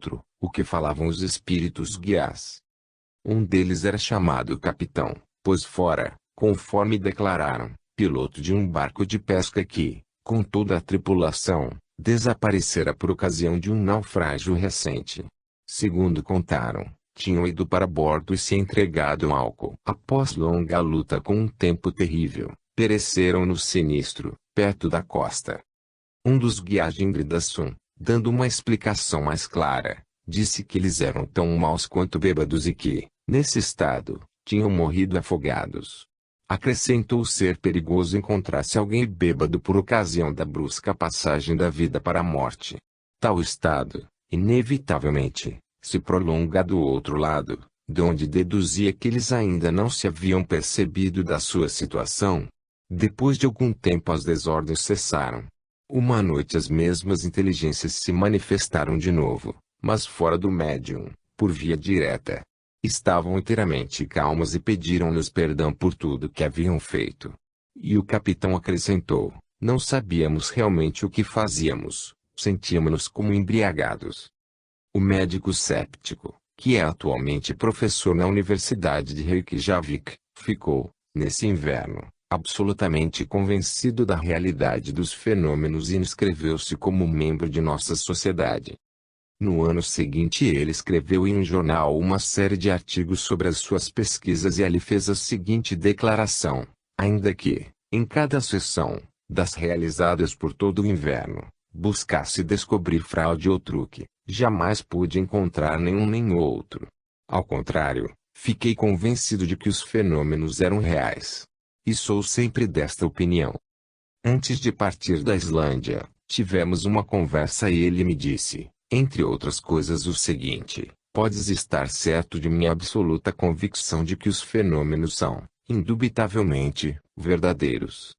outro, o que falavam os espíritos guias. Um deles era chamado capitão, pois fora, conforme declararam, piloto de um barco de pesca que, com toda a tripulação, desaparecera por ocasião de um naufrágio recente. Segundo contaram, tinham ido para bordo e se entregado ao álcool. Após longa luta com um tempo terrível, pereceram no sinistro, perto da costa. Um dos guias de Ingridason, dando uma explicação mais clara, disse que eles eram tão maus quanto bêbados e que, nesse estado, tinham morrido afogados. Acrescentou ser perigoso encontrar-se alguém bêbado por ocasião da brusca passagem da vida para a morte. Tal estado, inevitavelmente, se prolonga do outro lado, de onde deduzia que eles ainda não se haviam percebido da sua situação. Depois de algum tempo as desordens cessaram. Uma noite as mesmas inteligências se manifestaram de novo, mas fora do médium, por via direta. Estavam inteiramente calmas e pediram-nos perdão por tudo que haviam feito. E o capitão acrescentou, não sabíamos realmente o que fazíamos, sentíamos-nos como embriagados. O médico séptico, que é atualmente professor na Universidade de Reykjavik, ficou, nesse inverno, absolutamente convencido da realidade dos fenômenos e inscreveu-se como membro de nossa sociedade. No ano seguinte ele escreveu em um jornal uma série de artigos sobre as suas pesquisas e ali fez a seguinte declaração, ainda que, em cada sessão, das realizadas por todo o inverno, buscasse descobrir fraude ou truque, jamais pude encontrar nenhum nem outro. Ao contrário, fiquei convencido de que os fenômenos eram reais. E sou sempre desta opinião. Antes de partir da Islândia, tivemos uma conversa e ele me disse, entre outras coisas, o seguinte: podes estar certo de minha absoluta convicção de que os fenômenos são, indubitavelmente, verdadeiros.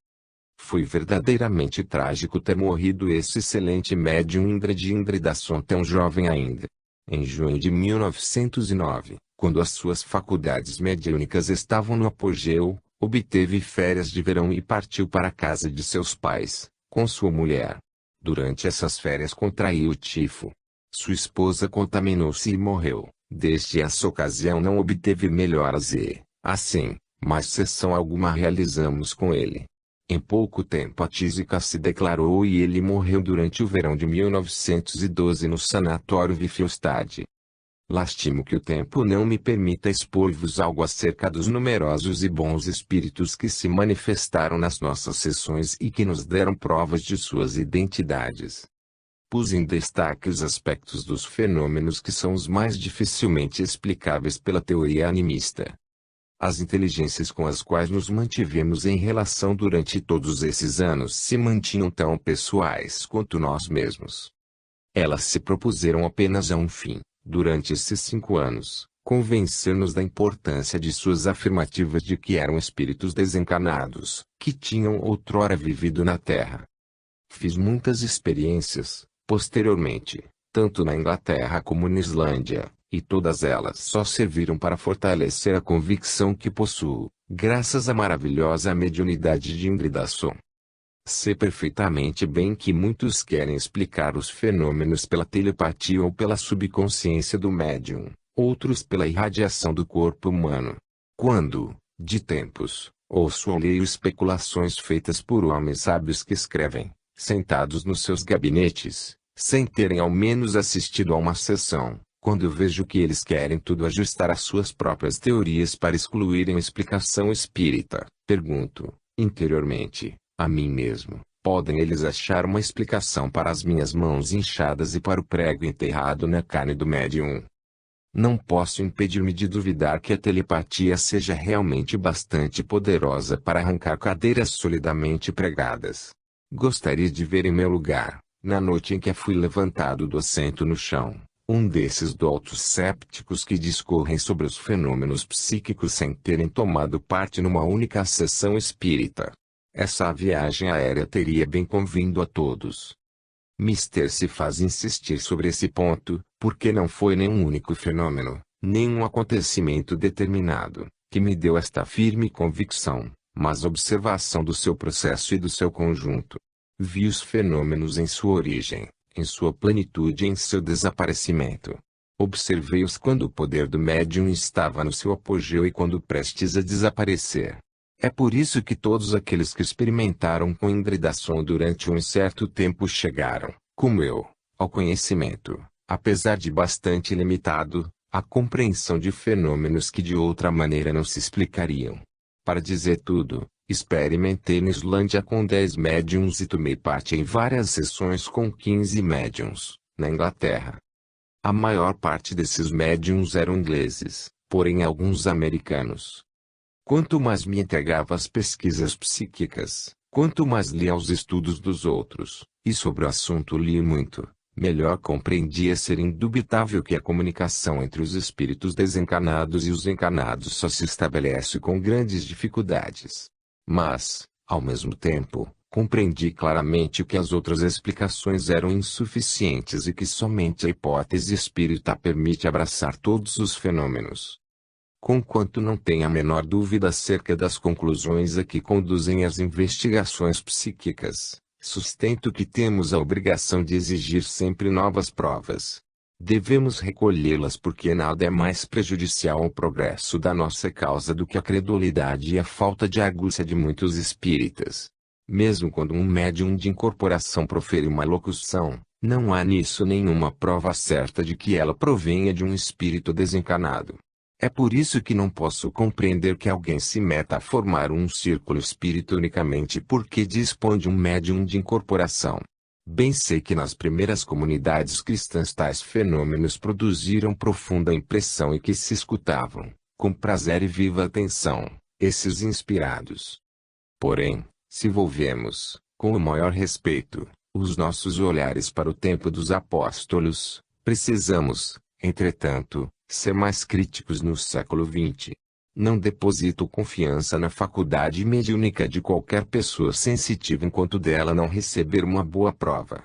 Foi verdadeiramente trágico ter morrido esse excelente médium Indridason tão jovem ainda. Em junho de 1909, quando as suas faculdades mediúnicas estavam no apogeu, obteve férias de verão e partiu para a casa de seus pais, com sua mulher. Durante essas férias contraiu tifo. Sua esposa contaminou-se e morreu. Desde essa ocasião não obteve melhoras e, assim, mais sessão alguma realizamos com ele. Em pouco tempo a tísica se declarou e ele morreu durante o verão de 1912 no sanatório Vifilstad. Lastimo que o tempo não me permita expor-vos algo acerca dos numerosos e bons espíritos que se manifestaram nas nossas sessões e que nos deram provas de suas identidades. Pus em destaque os aspectos dos fenômenos que são os mais dificilmente explicáveis pela teoria animista. As inteligências com as quais nos mantivemos em relação durante todos esses anos se mantinham tão pessoais quanto nós mesmos. Elas se propuseram apenas a um fim, durante esses 5 anos, convencer-nos da importância de suas afirmativas de que eram espíritos desencarnados, que tinham outrora vivido na Terra. Fiz muitas experiências, posteriormente, tanto na Inglaterra como na Islândia, e todas elas só serviram para fortalecer a convicção que possuo, graças à maravilhosa mediunidade de Indridason. Sei perfeitamente bem que muitos querem explicar os fenômenos pela telepatia ou pela subconsciência do médium, outros pela irradiação do corpo humano. Quando, de tempos, ouço ou leio especulações feitas por homens sábios que escrevem, sentados nos seus gabinetes, sem terem ao menos assistido a uma sessão, quando eu vejo que eles querem tudo ajustar às suas próprias teorias para excluírem a explicação espírita, pergunto, interiormente, a mim mesmo, podem eles achar uma explicação para as minhas mãos inchadas e para o prego enterrado na carne do médium? Não posso impedir-me de duvidar que a telepatia seja realmente bastante poderosa para arrancar cadeiras solidamente pregadas. Gostaria de ver em meu lugar, na noite em que fui levantado do assento no chão, um desses doutos sépticos que discorrem sobre os fenômenos psíquicos sem terem tomado parte numa única sessão espírita. Essa viagem aérea teria bem convindo a todos. Mister se faz insistir sobre esse ponto, porque não foi nenhum único fenômeno, nenhum acontecimento determinado, que me deu esta firme convicção, mas observação do seu processo e do seu conjunto. Vi os fenômenos em sua origem, em sua plenitude e em seu desaparecimento. Observei-os quando o poder do médium estava no seu apogeu e quando prestes a desaparecer. É por isso que todos aqueles que experimentaram com hibridação durante um certo tempo chegaram, como eu, ao conhecimento, apesar de bastante limitado, à compreensão de fenômenos que de outra maneira não se explicariam. Para dizer tudo, experimentei na Islândia com 10 médiums e tomei parte em várias sessões com 15 médiums, na Inglaterra. A maior parte desses médiums eram ingleses, porém alguns americanos. Quanto mais me entregava às pesquisas psíquicas, quanto mais lia aos estudos dos outros, e sobre o assunto li muito, melhor compreendia ser indubitável que a comunicação entre os espíritos desencarnados e os encarnados só se estabelece com grandes dificuldades. Mas, ao mesmo tempo, compreendi claramente que as outras explicações eram insuficientes e que somente a hipótese espírita permite abraçar todos os fenômenos. Conquanto não tenha a menor dúvida acerca das conclusões a que conduzem as investigações psíquicas, sustento que temos a obrigação de exigir sempre novas provas. Devemos recolhê-las porque nada é mais prejudicial ao progresso da nossa causa do que a credulidade e a falta de argúcia de muitos espíritas. Mesmo quando um médium de incorporação profere uma locução, não há nisso nenhuma prova certa de que ela provenha de um espírito desencarnado. É por isso que não posso compreender que alguém se meta a formar um círculo espírita unicamente porque dispõe de um médium de incorporação. Bem sei que nas primeiras comunidades cristãs tais fenômenos produziram profunda impressão e que se escutavam, com prazer e viva atenção, esses inspirados. Porém, se volvemos, com o maior respeito, os nossos olhares para o tempo dos apóstolos, precisamos, entretanto, ser mais críticos no século XX. Não deposito confiança na faculdade mediúnica de qualquer pessoa sensitiva enquanto dela não receber uma boa prova.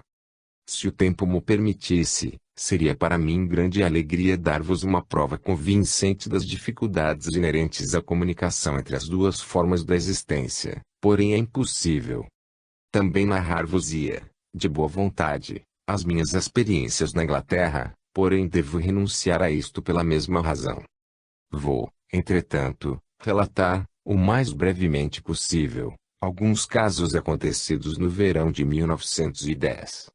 Se o tempo mo permitisse, seria para mim grande alegria dar-vos uma prova convincente das dificuldades inerentes à comunicação entre as duas formas da existência, porém é impossível. Também narrar-vos-ia, de boa vontade, as minhas experiências na Inglaterra, porém devo renunciar a isto pela mesma razão. Vou, entretanto, relatar, o mais brevemente possível, alguns casos acontecidos no verão de 1910.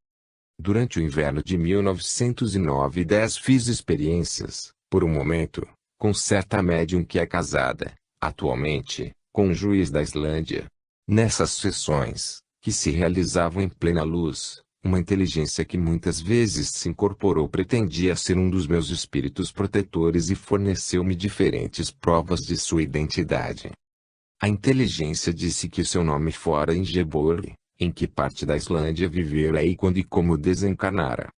Durante o inverno de 1909 e 10 fiz experiências, por um momento, com certa médium que é casada, atualmente, com um juiz da Islândia. Nessas sessões, que se realizavam em plena luz, uma inteligência que muitas vezes se incorporou pretendia ser um dos meus espíritos protetores e forneceu-me diferentes provas de sua identidade. A inteligência disse que seu nome fora Ingeborg, em que parte da Islândia vivera e quando e como desencarnara.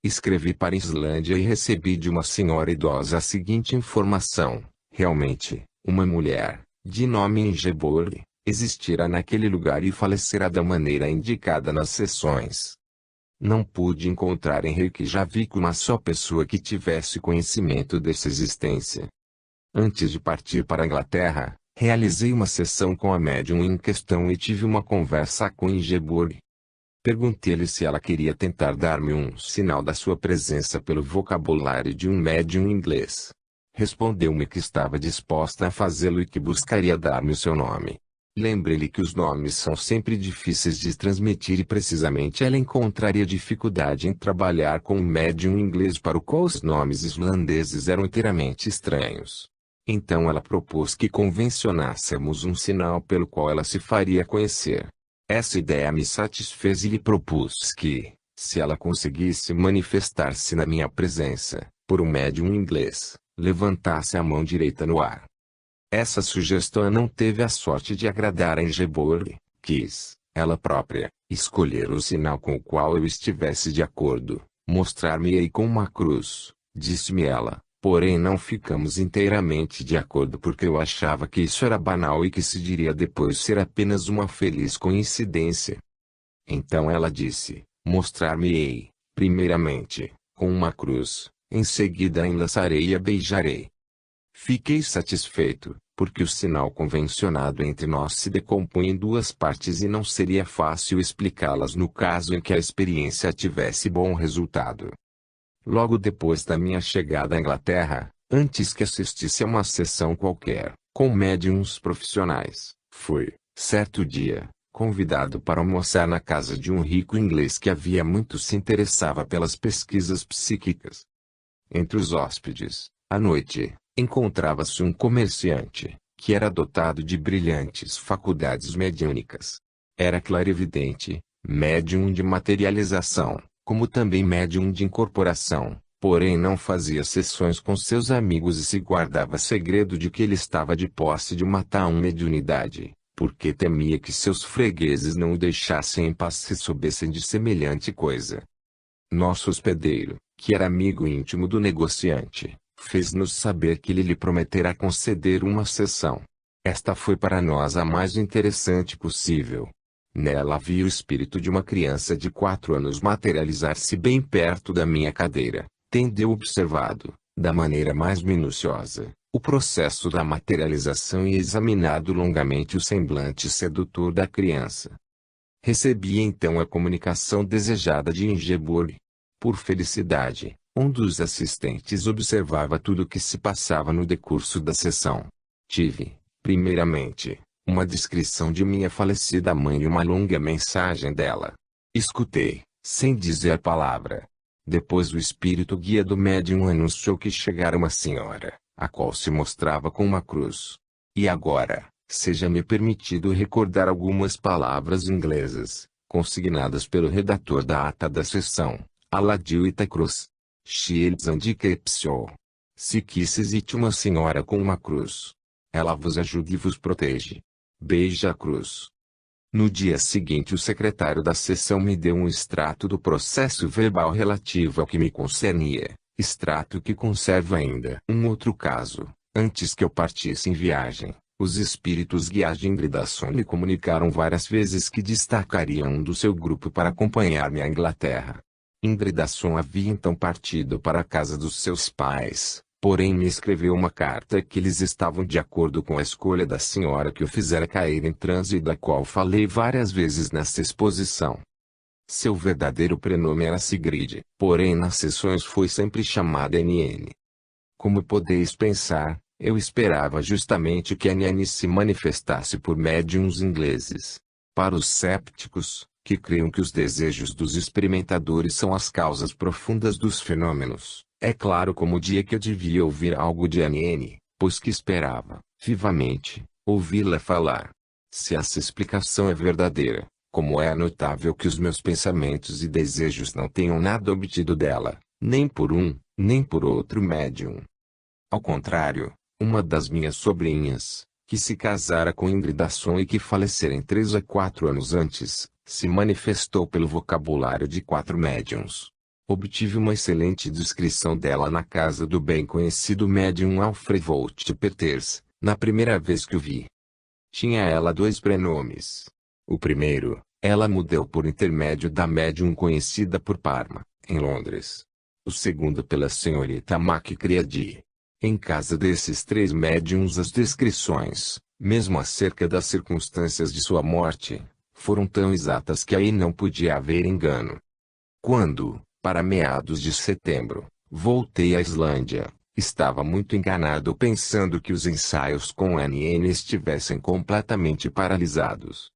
Escrevi para a Islândia e recebi de uma senhora idosa a seguinte informação: realmente, uma mulher, de nome Ingeborg, existirá naquele lugar e falecerá da maneira indicada nas sessões. Não pude encontrar em Reykjavik uma só pessoa que tivesse conhecimento dessa existência. Antes de partir para a Inglaterra, realizei uma sessão com a médium em questão e tive uma conversa com Ingeborg. Perguntei-lhe se ela queria tentar dar-me um sinal da sua presença pelo vocabulário de um médium inglês. Respondeu-me que estava disposta a fazê-lo e que buscaria dar-me o seu nome. Lembrei-lhe que os nomes são sempre difíceis de transmitir e precisamente ela encontraria dificuldade em trabalhar com um médium inglês para o qual os nomes islandeses eram inteiramente estranhos. Então ela propôs que convencionássemos um sinal pelo qual ela se faria conhecer. Essa ideia me satisfez e lhe propus que, se ela conseguisse manifestar-se na minha presença, por um médium inglês, levantasse a mão direita no ar. Essa sugestão não teve a sorte de agradar a Ingeborg, quis, ela própria, escolher o sinal com o qual eu estivesse de acordo, mostrar-me-ei com uma cruz, disse-me ela, porém não ficamos inteiramente de acordo porque eu achava que isso era banal e que se diria depois ser apenas uma feliz coincidência. Então ela disse, mostrar-me-ei, primeiramente, com uma cruz, em seguida a enlaçarei e a beijarei. Fiquei satisfeito, porque o sinal convencionado entre nós se decompunha em duas partes e não seria fácil explicá-las no caso em que a experiência tivesse bom resultado. Logo depois da minha chegada à Inglaterra, antes que assistisse a uma sessão qualquer, com médiuns profissionais, fui, certo dia, convidado para almoçar na casa de um rico inglês que havia muito se interessava pelas pesquisas psíquicas. Entre os hóspedes, à noite, encontrava-se um comerciante, que era dotado de brilhantes faculdades mediúnicas. Era clarividente, médium de materialização, como também médium de incorporação, porém não fazia sessões com seus amigos e se guardava segredo de que ele estava de posse de uma tal mediunidade, porque temia que seus fregueses não o deixassem em paz se soubessem de semelhante coisa. Nosso hospedeiro, que era amigo íntimo do negociante, fez-nos saber que ele lhe prometera conceder uma sessão. Esta foi para nós a mais interessante possível. Nela havia o espírito de uma criança de 4 anos materializar-se bem perto da minha cadeira, tendo eu observado, da maneira mais minuciosa, o processo da materialização e examinado longamente o semblante sedutor da criança. Recebi então a comunicação desejada de Ingeborg. Por felicidade, um dos assistentes observava tudo o que se passava no decurso da sessão. Tive, primeiramente, uma descrição de minha falecida mãe e uma longa mensagem dela. Escutei, sem dizer palavra. Depois o espírito guia do médium anunciou que chegara uma senhora, a qual se mostrava com uma cruz. E agora, seja-me permitido recordar algumas palavras inglesas, consignadas pelo redator da ata da sessão. Aladio Itacruz. Shields Handicapsio. Se quisses it uma senhora com uma cruz. Ela vos ajude e vos protege. Beija a cruz. No dia seguinte o secretário da sessão me deu um extrato do processo verbal relativo ao que me concernia, extrato que conservo ainda. Um outro caso, antes que eu partisse em viagem, os espíritos guias de Ingridason me comunicaram várias vezes que destacariam um do seu grupo para acompanhar-me à Inglaterra. Indridason havia então partido para a casa dos seus pais, porém me escreveu uma carta que eles estavam de acordo com a escolha da senhora que o fizera cair em transe e da qual falei várias vezes nesta exposição. Seu verdadeiro prenome era Sigrid, porém nas sessões foi sempre chamada NN. Como podeis pensar, eu esperava justamente que a NN se manifestasse por médiuns ingleses. Para os cépticos, que creiam que os desejos dos experimentadores são as causas profundas dos fenômenos, é claro como o dia que eu devia ouvir algo de NN, pois que esperava, vivamente, ouvi-la falar. Se essa explicação é verdadeira, como é notável que os meus pensamentos e desejos não tenham nada obtido dela, nem por um, nem por outro médium. Ao contrário, uma das minhas sobrinhas, que se casara com Indridason e que falecera em 3 a 4 anos antes, se manifestou pelo vocabulário de 4 médiuns. Obtive uma excelente descrição dela na casa do bem conhecido médium Alfred Volt Peters, na primeira vez que o vi. Tinha ela 2 prenomes. O primeiro, ela mudou por intermédio da médium conhecida por Parma, em Londres. O segundo pela senhorita Macready. Em casa desses 3 médiuns as descrições, mesmo acerca das circunstâncias de sua morte, foram tão exatas que aí não podia haver engano. Quando, para meados de setembro, voltei à Islândia, estava muito enganado pensando que os ensaios com NN estivessem completamente paralisados.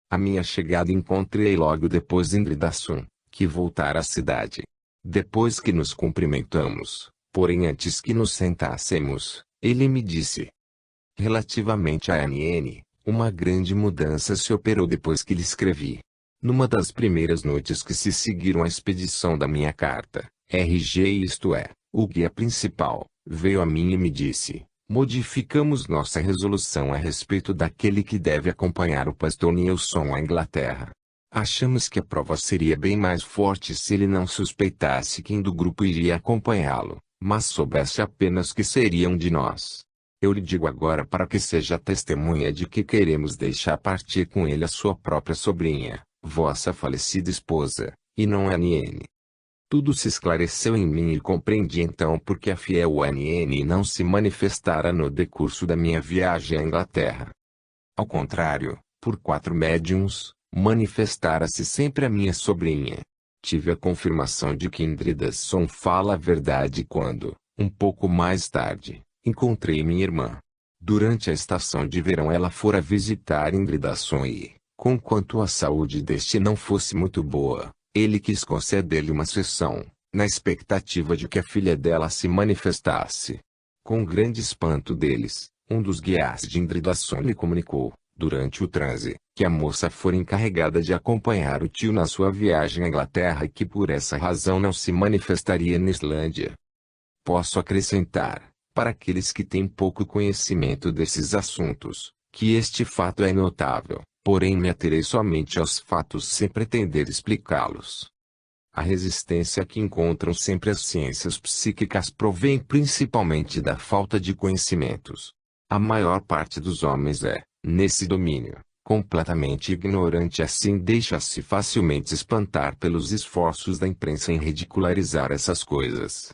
A minha chegada encontrei logo depois Indridason, que voltara à cidade. Depois que nos cumprimentamos, porém antes que nos sentássemos, ele me disse: relativamente a NN, uma grande mudança se operou depois que lhe escrevi. Numa das primeiras noites que se seguiram à expedição da minha carta, RG isto é, o guia principal, veio a mim e me disse: modificamos nossa resolução a respeito daquele que deve acompanhar o pastor Nilson à Inglaterra. Achamos que a prova seria bem mais forte se ele não suspeitasse quem do grupo iria acompanhá-lo, mas soubesse apenas que seria um de nós. Eu lhe digo agora para que seja testemunha de que queremos deixar partir com ele a sua própria sobrinha, vossa falecida esposa, e não a NN. Tudo se esclareceu em mim e compreendi então por que a fiel NN não se manifestara no decurso da minha viagem à Inglaterra. Ao contrário, por 4 médiuns, manifestara-se sempre a minha sobrinha. Tive a confirmação de que Indridason fala a verdade quando, um pouco mais tarde, encontrei minha irmã. Durante a estação de verão ela fora visitar Indridason e, conquanto a saúde deste não fosse muito boa, ele quis conceder-lhe uma sessão, na expectativa de que a filha dela se manifestasse. Com grande espanto deles, um dos guias de Indridason lhe comunicou, durante o transe, que a moça fora encarregada de acompanhar o tio na sua viagem à Inglaterra e que por essa razão não se manifestaria na Islândia. Posso acrescentar, para aqueles que têm pouco conhecimento desses assuntos, que este fato é notável, porém me aterei somente aos fatos sem pretender explicá-los. A resistência que encontram sempre as ciências psíquicas provém principalmente da falta de conhecimentos. A maior parte dos homens é, nesse domínio, completamente ignorante, assim deixa-se facilmente espantar pelos esforços da imprensa em ridicularizar essas coisas.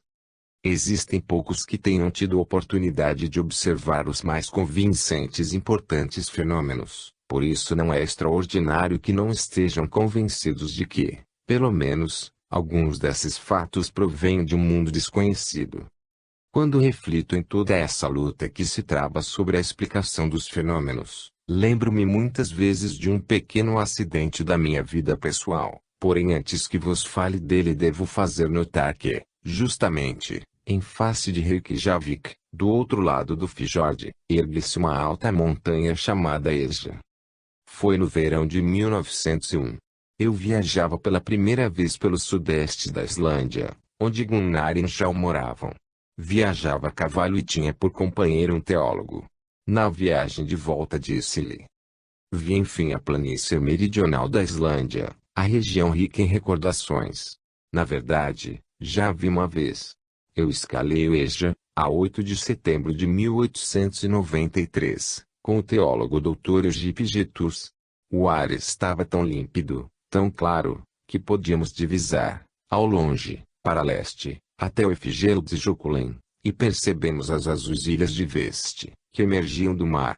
Existem poucos que tenham tido oportunidade de observar os mais convincentes e importantes fenômenos, por isso não é extraordinário que não estejam convencidos de que, pelo menos, alguns desses fatos provêm de um mundo desconhecido. Quando reflito em toda essa luta que se trava sobre a explicação dos fenômenos, lembro-me muitas vezes de um pequeno acidente da minha vida pessoal, porém antes que vos fale dele devo fazer notar que, justamente, em face de Reykjavik, do outro lado do fjord, ergue-se uma alta montanha chamada Esja. Foi no verão de 1901. Eu viajava pela primeira vez pelo sudeste da Islândia, onde Gunnar e Njal moravam. Viajava a cavalo e tinha por companheiro um teólogo. Na viagem de volta disse-lhe: vi enfim a planície meridional da Islândia, a região rica em recordações. Na verdade, já a vi uma vez. Eu escalei o Esja, a 8 de setembro de 1893, com o teólogo Dr. Eugip Geturs. O ar estava tão límpido, tão claro, que podíamos divisar, ao longe, para leste, até o Efigelo de Joculen, e percebemos as azuis ilhas de Veste, que emergiam do mar.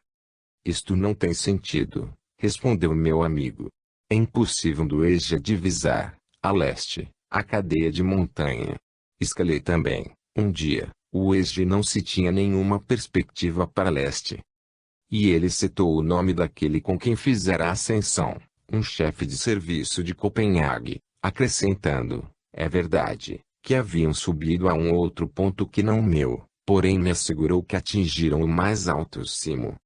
Isto não tem sentido, respondeu meu amigo. É impossível do Esja divisar, a leste, a cadeia de montanha. Escalei também, um dia, o Esja e não se tinha nenhuma perspectiva para leste. E ele citou o nome daquele com quem fizera a ascensão, um chefe de serviço de Copenhague, acrescentando, é verdade, que haviam subido a um outro ponto que não o meu, porém me assegurou que atingiram o mais alto cimo.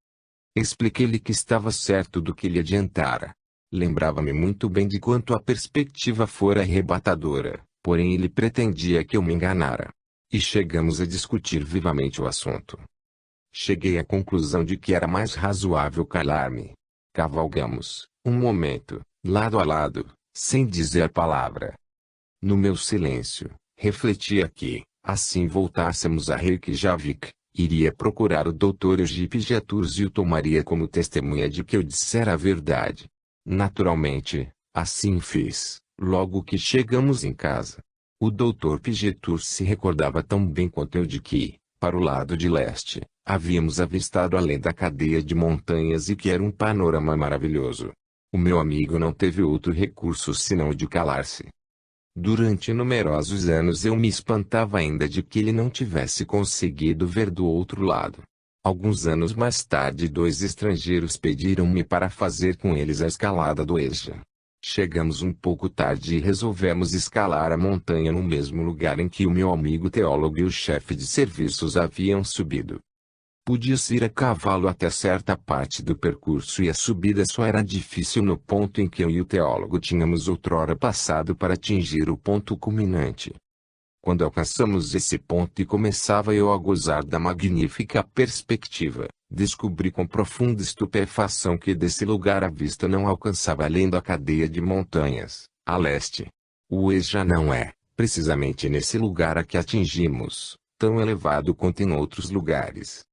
Expliquei-lhe que estava certo do que lhe adiantara. Lembrava-me muito bem de quanto a perspectiva fora arrebatadora, porém ele pretendia que eu me enganara. E chegamos a discutir vivamente o assunto. Cheguei à conclusão de que era mais razoável calar-me. Cavalgamos, um momento, lado a lado, sem dizer palavra. No meu silêncio, refletia que, assim voltássemos a Reykjavik, iria procurar o Dr. Eugip Geturs e o tomaria como testemunha de que eu dissera a verdade. Naturalmente, assim fiz, logo que chegamos em casa. O Dr. Geturs se recordava tão bem quanto eu de que, para o lado de leste, havíamos avistado além da cadeia de montanhas e que era um panorama maravilhoso. O meu amigo não teve outro recurso senão o de calar-se. Durante numerosos anos eu me espantava ainda de que ele não tivesse conseguido ver do outro lado. Alguns anos mais tarde 2 estrangeiros pediram-me para fazer com eles a escalada do Esja. Chegamos um pouco tarde e resolvemos escalar a montanha no mesmo lugar em que o meu amigo teólogo e o chefe de serviços haviam subido. Podia-se ir a cavalo até certa parte do percurso e a subida só era difícil no ponto em que eu e o teólogo tínhamos outrora passado para atingir o ponto culminante. Quando alcançamos esse ponto e começava eu a gozar da magnífica perspectiva, descobri com profunda estupefação que desse lugar a vista não alcançava além da cadeia de montanhas, a leste. O Esja não é, precisamente nesse lugar a que atingimos, tão elevado quanto em outros lugares.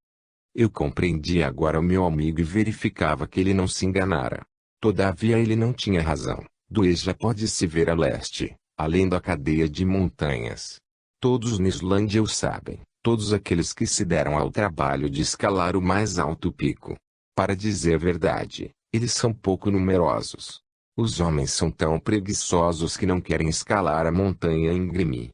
Eu compreendi agora o meu amigo e verificava que ele não se enganara. Todavia ele não tinha razão. Do Esja pode-se ver a leste, além da cadeia de montanhas. Todos na Islândia o sabem, todos aqueles que se deram ao trabalho de escalar o mais alto pico. Para dizer a verdade, eles são pouco numerosos. Os homens são tão preguiçosos que não querem escalar a montanha íngreme.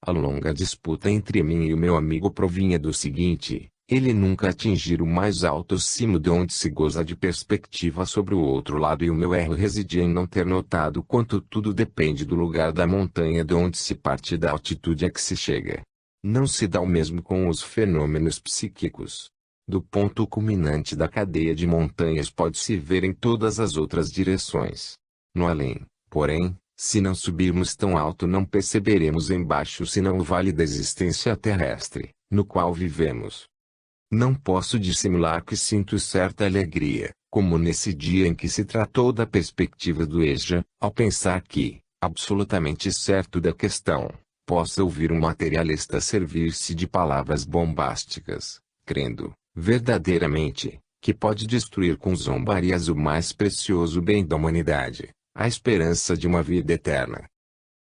A longa disputa entre mim e o meu amigo provinha do seguinte: ele nunca atingir o mais alto cimo de onde se goza de perspectiva sobre o outro lado, e o meu erro residia em não ter notado quanto tudo depende do lugar da montanha de onde se parte e da altitude a que se chega. Não se dá o mesmo com os fenômenos psíquicos. Do ponto culminante da cadeia de montanhas pode-se ver em todas as outras direções. No além, porém, se não subirmos tão alto, não perceberemos embaixo senão o vale da existência terrestre, no qual vivemos. Não posso dissimular que sinto certa alegria, como nesse dia em que se tratou da perspectiva do EJA, ao pensar que, absolutamente certo da questão, possa ouvir um materialista servir-se de palavras bombásticas, crendo, verdadeiramente, que pode destruir com zombarias o mais precioso bem da humanidade, a esperança de uma vida eterna.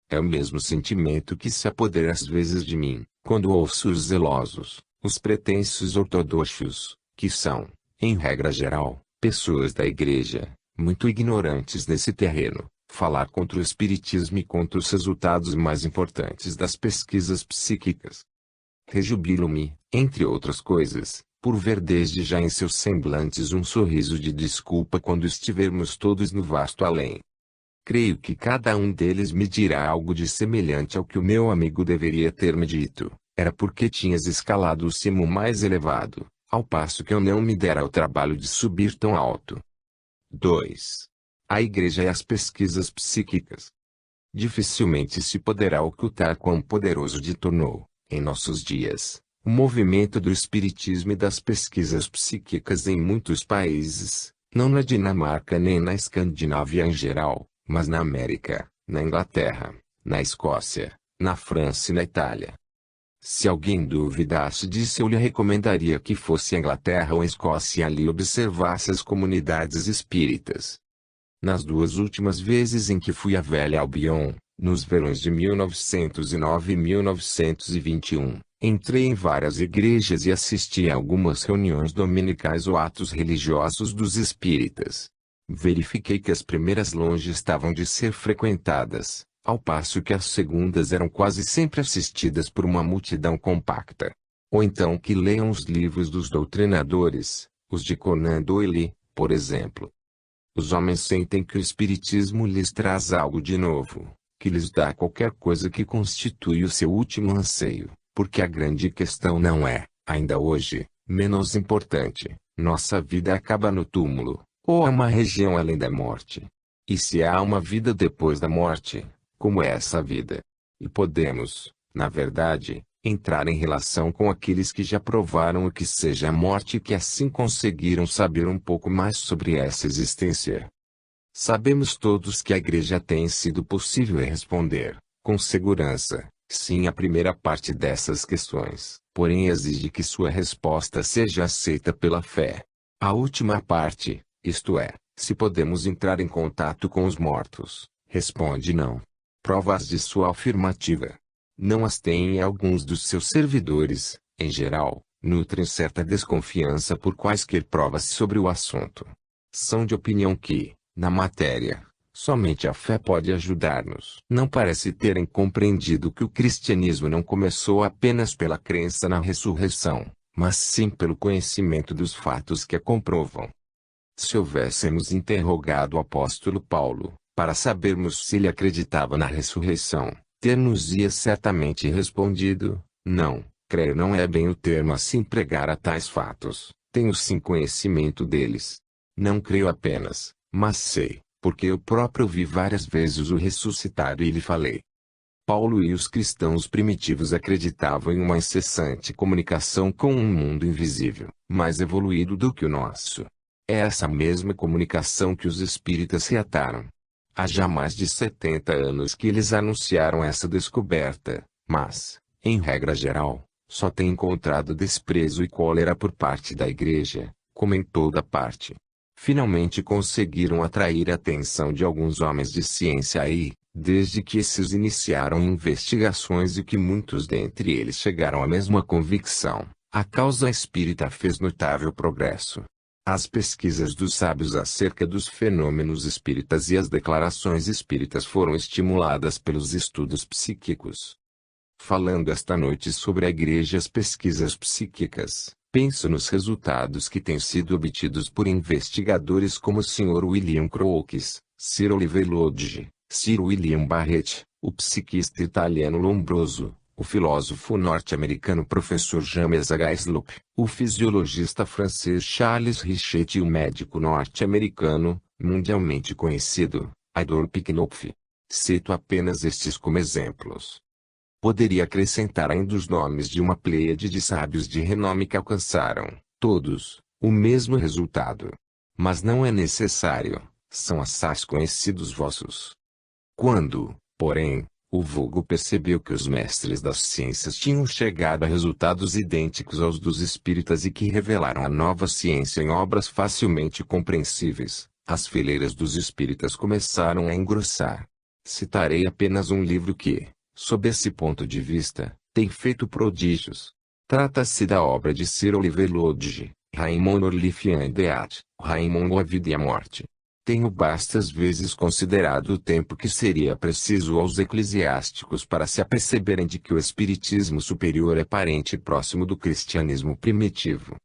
É o mesmo sentimento que se apodera às vezes de mim, quando ouço os zelosos, os pretensos ortodoxos, que são, em regra geral, pessoas da igreja, muito ignorantes nesse terreno, falar contra o espiritismo e contra os resultados mais importantes das pesquisas psíquicas. Rejubilo-me, entre outras coisas, por ver desde já em seus semblantes um sorriso de desculpa quando estivermos todos no vasto além. Creio que cada um deles me dirá algo de semelhante ao que o meu amigo deveria ter me dito: era porque tinhas escalado o cimo mais elevado, ao passo que eu não me dera o trabalho de subir tão alto. 2. A Igreja e as pesquisas psíquicas. Dificilmente se poderá ocultar quão poderoso de tornou, em nossos dias, o movimento do espiritismo e das pesquisas psíquicas em muitos países, não na Dinamarca nem na Escandinávia em geral, mas na América, na Inglaterra, na Escócia, na França e na Itália. Se alguém duvidasse disso, eu lhe recomendaria que fosse à Inglaterra ou à Escócia e ali observasse as comunidades espíritas. Nas duas últimas vezes em que fui à Velha Albion, nos verões de 1909 e 1921, entrei em várias igrejas e assisti a algumas reuniões dominicais ou atos religiosos dos espíritas. Verifiquei que as primeiras longe estavam de ser frequentadas, ao passo que as segundas eram quase sempre assistidas por uma multidão compacta. Ou então que leiam os livros dos doutrinadores, os de Conan Doyle, por exemplo. Os homens sentem que o espiritismo lhes traz algo de novo, que lhes dá qualquer coisa que constitui o seu último anseio, porque a grande questão não é, ainda hoje, menos importante: nossa vida acaba no túmulo, ou há uma região além da morte? E se há uma vida depois da morte, como é essa vida? E podemos, na verdade, entrar em relação com aqueles que já provaram o que seja a morte e que assim conseguiram saber um pouco mais sobre essa existência. Sabemos todos que a Igreja tem sido possível responder, com segurança, sim à primeira parte dessas questões, porém exige que sua resposta seja aceita pela fé. A última parte, isto é, se podemos entrar em contato com os mortos, responde não. Provas de sua afirmativa. Não as têm alguns dos seus servidores, em geral, nutrem certa desconfiança por quaisquer provas sobre o assunto. São de opinião que, na matéria, somente a fé pode ajudar-nos. Não parece terem compreendido que o cristianismo não começou apenas pela crença na ressurreição, mas sim pelo conhecimento dos fatos que a comprovam. Se houvéssemos interrogado o apóstolo Paulo, para sabermos se ele acreditava na ressurreição, ter-nos-ia certamente respondido: não, crer não é bem o termo a se empregar a tais fatos, tenho sim conhecimento deles. Não creio apenas, mas sei, porque eu próprio vi várias vezes o ressuscitado e lhe falei. Paulo e os cristãos primitivos acreditavam em uma incessante comunicação com um mundo invisível, mais evoluído do que o nosso. É essa mesma comunicação que os espíritas reataram. Há já mais de 70 anos que eles anunciaram essa descoberta, mas, em regra geral, só têm encontrado desprezo e cólera por parte da Igreja, como em toda parte. Finalmente conseguiram atrair a atenção de alguns homens de ciência e, desde que esses iniciaram investigações e que muitos dentre eles chegaram à mesma convicção, a causa espírita fez notável progresso. As pesquisas dos sábios acerca dos fenômenos espíritas e as declarações espíritas foram estimuladas pelos estudos psíquicos. Falando esta noite sobre a Igreja e as pesquisas psíquicas, penso nos resultados que têm sido obtidos por investigadores como o Sr. William Crookes, Sir Oliver Lodge, Sir William Barrett, o psiquista italiano Lombroso, o filósofo norte-americano professor James H. Slope, o fisiologista francês Charles Richet e o médico norte-americano, mundialmente conhecido, Adolphe Knopf. Cito apenas estes como exemplos. Poderia acrescentar ainda os nomes de uma pleiade de sábios de renome que alcançaram, todos, o mesmo resultado. Mas não é necessário, são assaz conhecidos vossos. Quando, porém, o vulgo percebeu que os mestres das ciências tinham chegado a resultados idênticos aos dos espíritas e que revelaram a nova ciência em obras facilmente compreensíveis, as fileiras dos espíritas começaram a engrossar. Citarei apenas um livro que, sob esse ponto de vista, tem feito prodígios. Trata-se da obra de Sir Oliver Lodge, Raymond Orliff and the Art, Raymond a Vida e a Morte. Tenho bastas vezes considerado o tempo que seria preciso aos eclesiásticos para se aperceberem de que o espiritismo superior é parente próximo do cristianismo primitivo.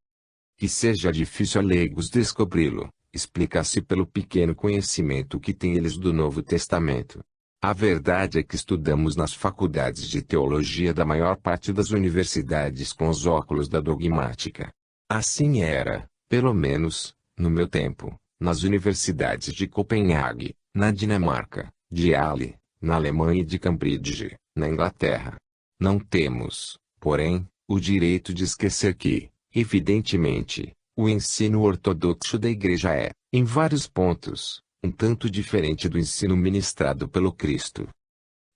Que seja difícil a leigos descobri-lo, explica-se pelo pequeno conhecimento que têm eles do Novo Testamento. A verdade é que estudamos nas faculdades de teologia da maior parte das universidades com os óculos da dogmática. Assim era, pelo menos, no meu tempo, nas universidades de Copenhague, na Dinamarca, de Halle, na Alemanha e de Cambridge, na Inglaterra. Não temos, porém, o direito de esquecer que, evidentemente, o ensino ortodoxo da Igreja é, em vários pontos, um tanto diferente do ensino ministrado pelo Cristo.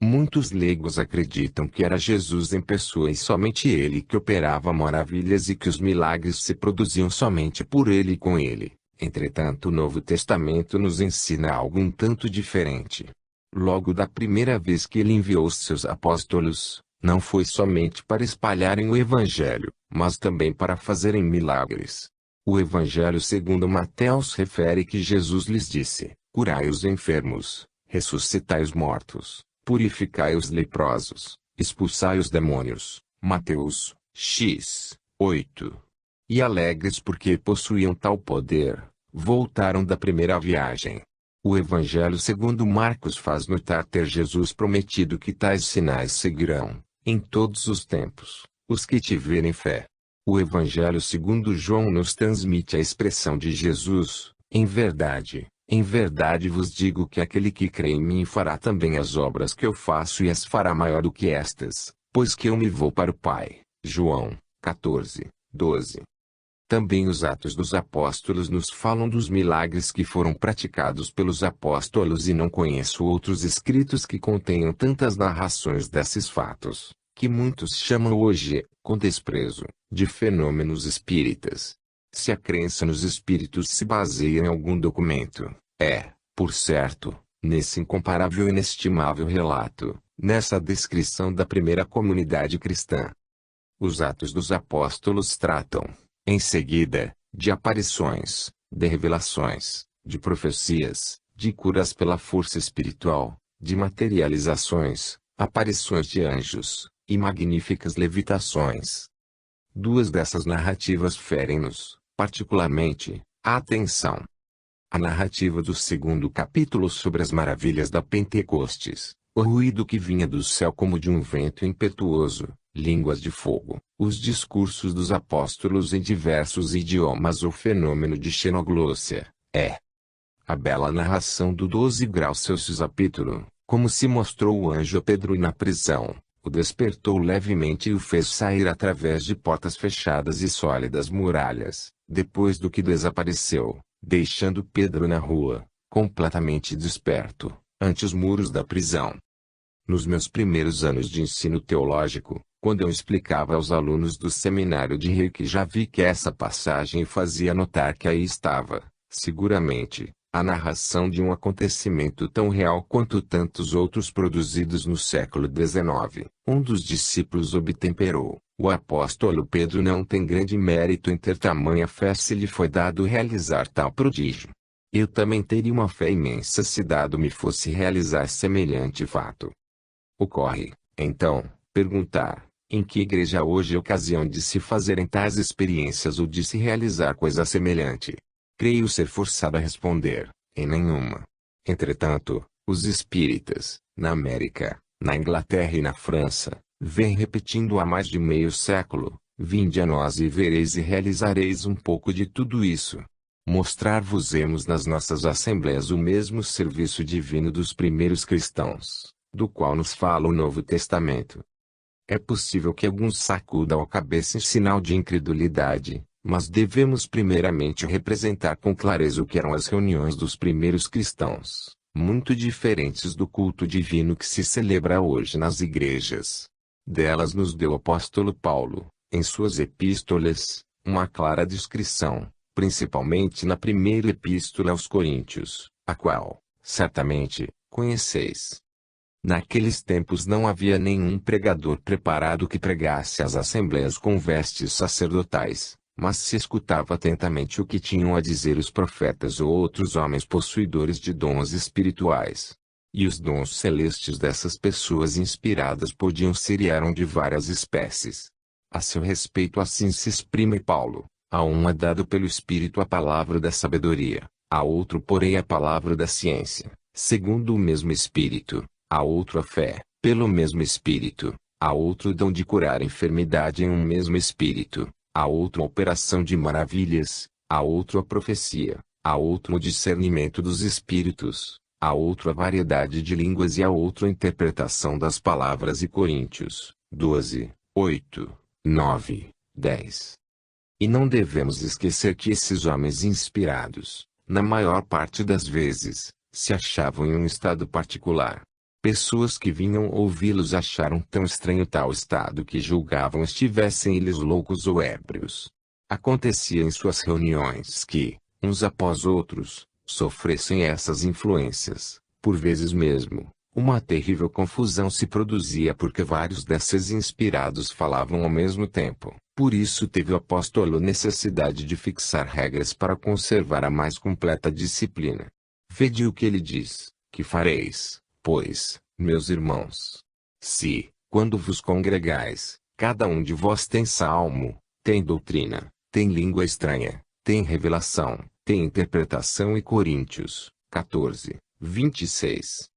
Muitos leigos acreditam que era Jesus em pessoa e somente ele que operava maravilhas e que os milagres se produziam somente por ele e com ele. Entretanto, o Novo Testamento nos ensina algo um tanto diferente. Logo da primeira vez que ele enviou os seus apóstolos, não foi somente para espalharem o Evangelho, mas também para fazerem milagres. O Evangelho segundo Mateus refere que Jesus lhes disse: curai os enfermos, ressuscitai os mortos, purificai os leprosos, expulsai os demônios. Mateus, x. 8. E alegres porque possuíam tal poder, voltaram da primeira viagem. O Evangelho segundo Marcos faz notar ter Jesus prometido que tais sinais seguirão, em todos os tempos, os que tiverem fé. O Evangelho segundo João nos transmite a expressão de Jesus: em verdade vos digo que aquele que crê em mim fará também as obras que eu faço e as fará maior do que estas, pois que eu me vou para o Pai. João 14, 12. Também os Atos dos Apóstolos nos falam dos milagres que foram praticados pelos apóstolos e não conheço outros escritos que contenham tantas narrações desses fatos, que muitos chamam hoje, com desprezo, de fenômenos espíritas. Se a crença nos espíritos se baseia em algum documento, é, por certo, nesse incomparável e inestimável relato, nessa descrição da primeira comunidade cristã. Os Atos dos Apóstolos tratam, em seguida, de aparições, de revelações, de profecias, de curas pela força espiritual, de materializações, aparições de anjos, e magníficas levitações. Duas dessas narrativas ferem-nos, particularmente, a atenção. A narrativa do segundo capítulo sobre as maravilhas da Pentecostes, o ruído que vinha do céu como de um vento impetuoso, línguas de fogo, os discursos dos apóstolos em diversos idiomas ou fenômeno de xenoglossia, é a bela narração do 12 graus Celsius capítulo, como se mostrou o anjo a Pedro na prisão, o despertou levemente e o fez sair através de portas fechadas e sólidas muralhas, depois do que desapareceu, deixando Pedro na rua, completamente desperto, ante os muros da prisão. Nos meus primeiros anos de ensino teológico, quando eu explicava aos alunos do seminário de Reiki, já vi que essa passagem fazia notar que aí estava, seguramente, A narração de um acontecimento tão real quanto tantos outros produzidos no século XIX. Um dos discípulos obtemperou: o apóstolo Pedro não tem grande mérito em ter tamanha fé se lhe foi dado realizar tal prodígio. Eu também teria uma fé imensa se dado me fosse realizar semelhante fato. Ocorre, então, perguntar: em que igreja hoje é ocasião de se fazerem tais experiências ou de se realizar coisa semelhante? Creio ser forçado a responder: em nenhuma. Entretanto, os espíritas, na América, na Inglaterra e na França, vêm repetindo há mais de meio século: vinde a nós e vereis e realizareis um pouco de tudo isso. Mostrar-vos-emos nas nossas assembleias o mesmo serviço divino dos primeiros cristãos, do qual nos fala o Novo Testamento. É possível que alguns sacudam a cabeça em sinal de incredulidade, mas devemos primeiramente representar com clareza o que eram as reuniões dos primeiros cristãos, muito diferentes do culto divino que se celebra hoje nas igrejas. Delas nos deu o apóstolo Paulo, em suas epístolas, uma clara descrição, principalmente na primeira epístola aos Coríntios, a qual, certamente, conheceis. Naqueles tempos não havia nenhum pregador preparado que pregasse às assembleias com vestes sacerdotais, mas se escutava atentamente o que tinham a dizer os profetas ou outros homens possuidores de dons espirituais. E os dons celestes dessas pessoas inspiradas podiam ser e eram de várias espécies. A seu respeito assim se exprime Paulo: a um é dado pelo Espírito a palavra da sabedoria, a outro porém a palavra da ciência, segundo o mesmo Espírito, a outro a fé, pelo mesmo Espírito, a outro o dom de curar enfermidade em um mesmo Espírito, a outro a operação de maravilhas, a outro a profecia, a outro o discernimento dos espíritos, a outro a variedade de línguas e a outro a interpretação das palavras. E Coríntios 12, 8, 9, 10. E não devemos esquecer que esses homens inspirados, na maior parte das vezes, se achavam em um estado particular. Pessoas que vinham ouvi-los acharam tão estranho tal estado que julgavam estivessem eles loucos ou ébrios. Acontecia em suas reuniões que, uns após outros, sofressem essas influências. Por vezes mesmo, uma terrível confusão se produzia porque vários desses inspirados falavam ao mesmo tempo. Por isso teve o apóstolo necessidade de fixar regras para conservar a mais completa disciplina. Vede o que ele diz: que fareis, pois, meus irmãos? Se, quando vos congregais, cada um de vós tem salmo, tem doutrina, tem língua estranha, tem revelação, tem interpretação. E Coríntios 14, 26.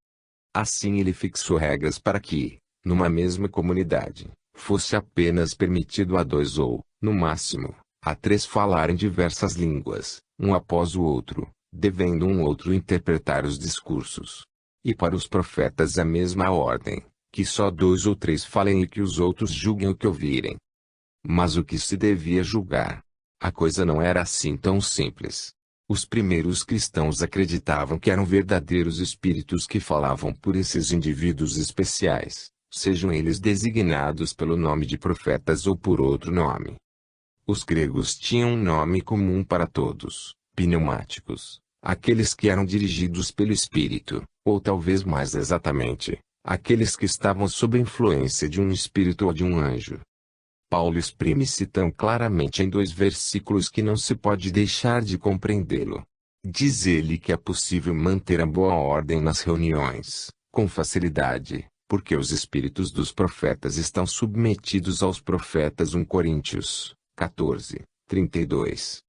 Assim ele fixou regras para que, numa mesma comunidade, fosse apenas permitido a 2 ou, no máximo, a 3 falarem diversas línguas, um após o outro, devendo um outro interpretar os discursos. E para os profetas a mesma ordem, que só 2 ou 3 falem e que os outros julguem o que ouvirem. Mas o que se devia julgar? A coisa não era assim tão simples. Os primeiros cristãos acreditavam que eram verdadeiros espíritos que falavam por esses indivíduos especiais, sejam eles designados pelo nome de profetas ou por outro nome. Os gregos tinham um nome comum para todos: pneumáticos, aqueles que eram dirigidos pelo Espírito, ou talvez mais exatamente, aqueles que estavam sob a influência de um espírito ou de um anjo. Paulo exprime-se tão claramente em 2 versículos que não se pode deixar de compreendê-lo. Diz ele que é possível manter a boa ordem nas reuniões, com facilidade, porque os espíritos dos profetas estão submetidos aos profetas. 1 Coríntios 14, 32.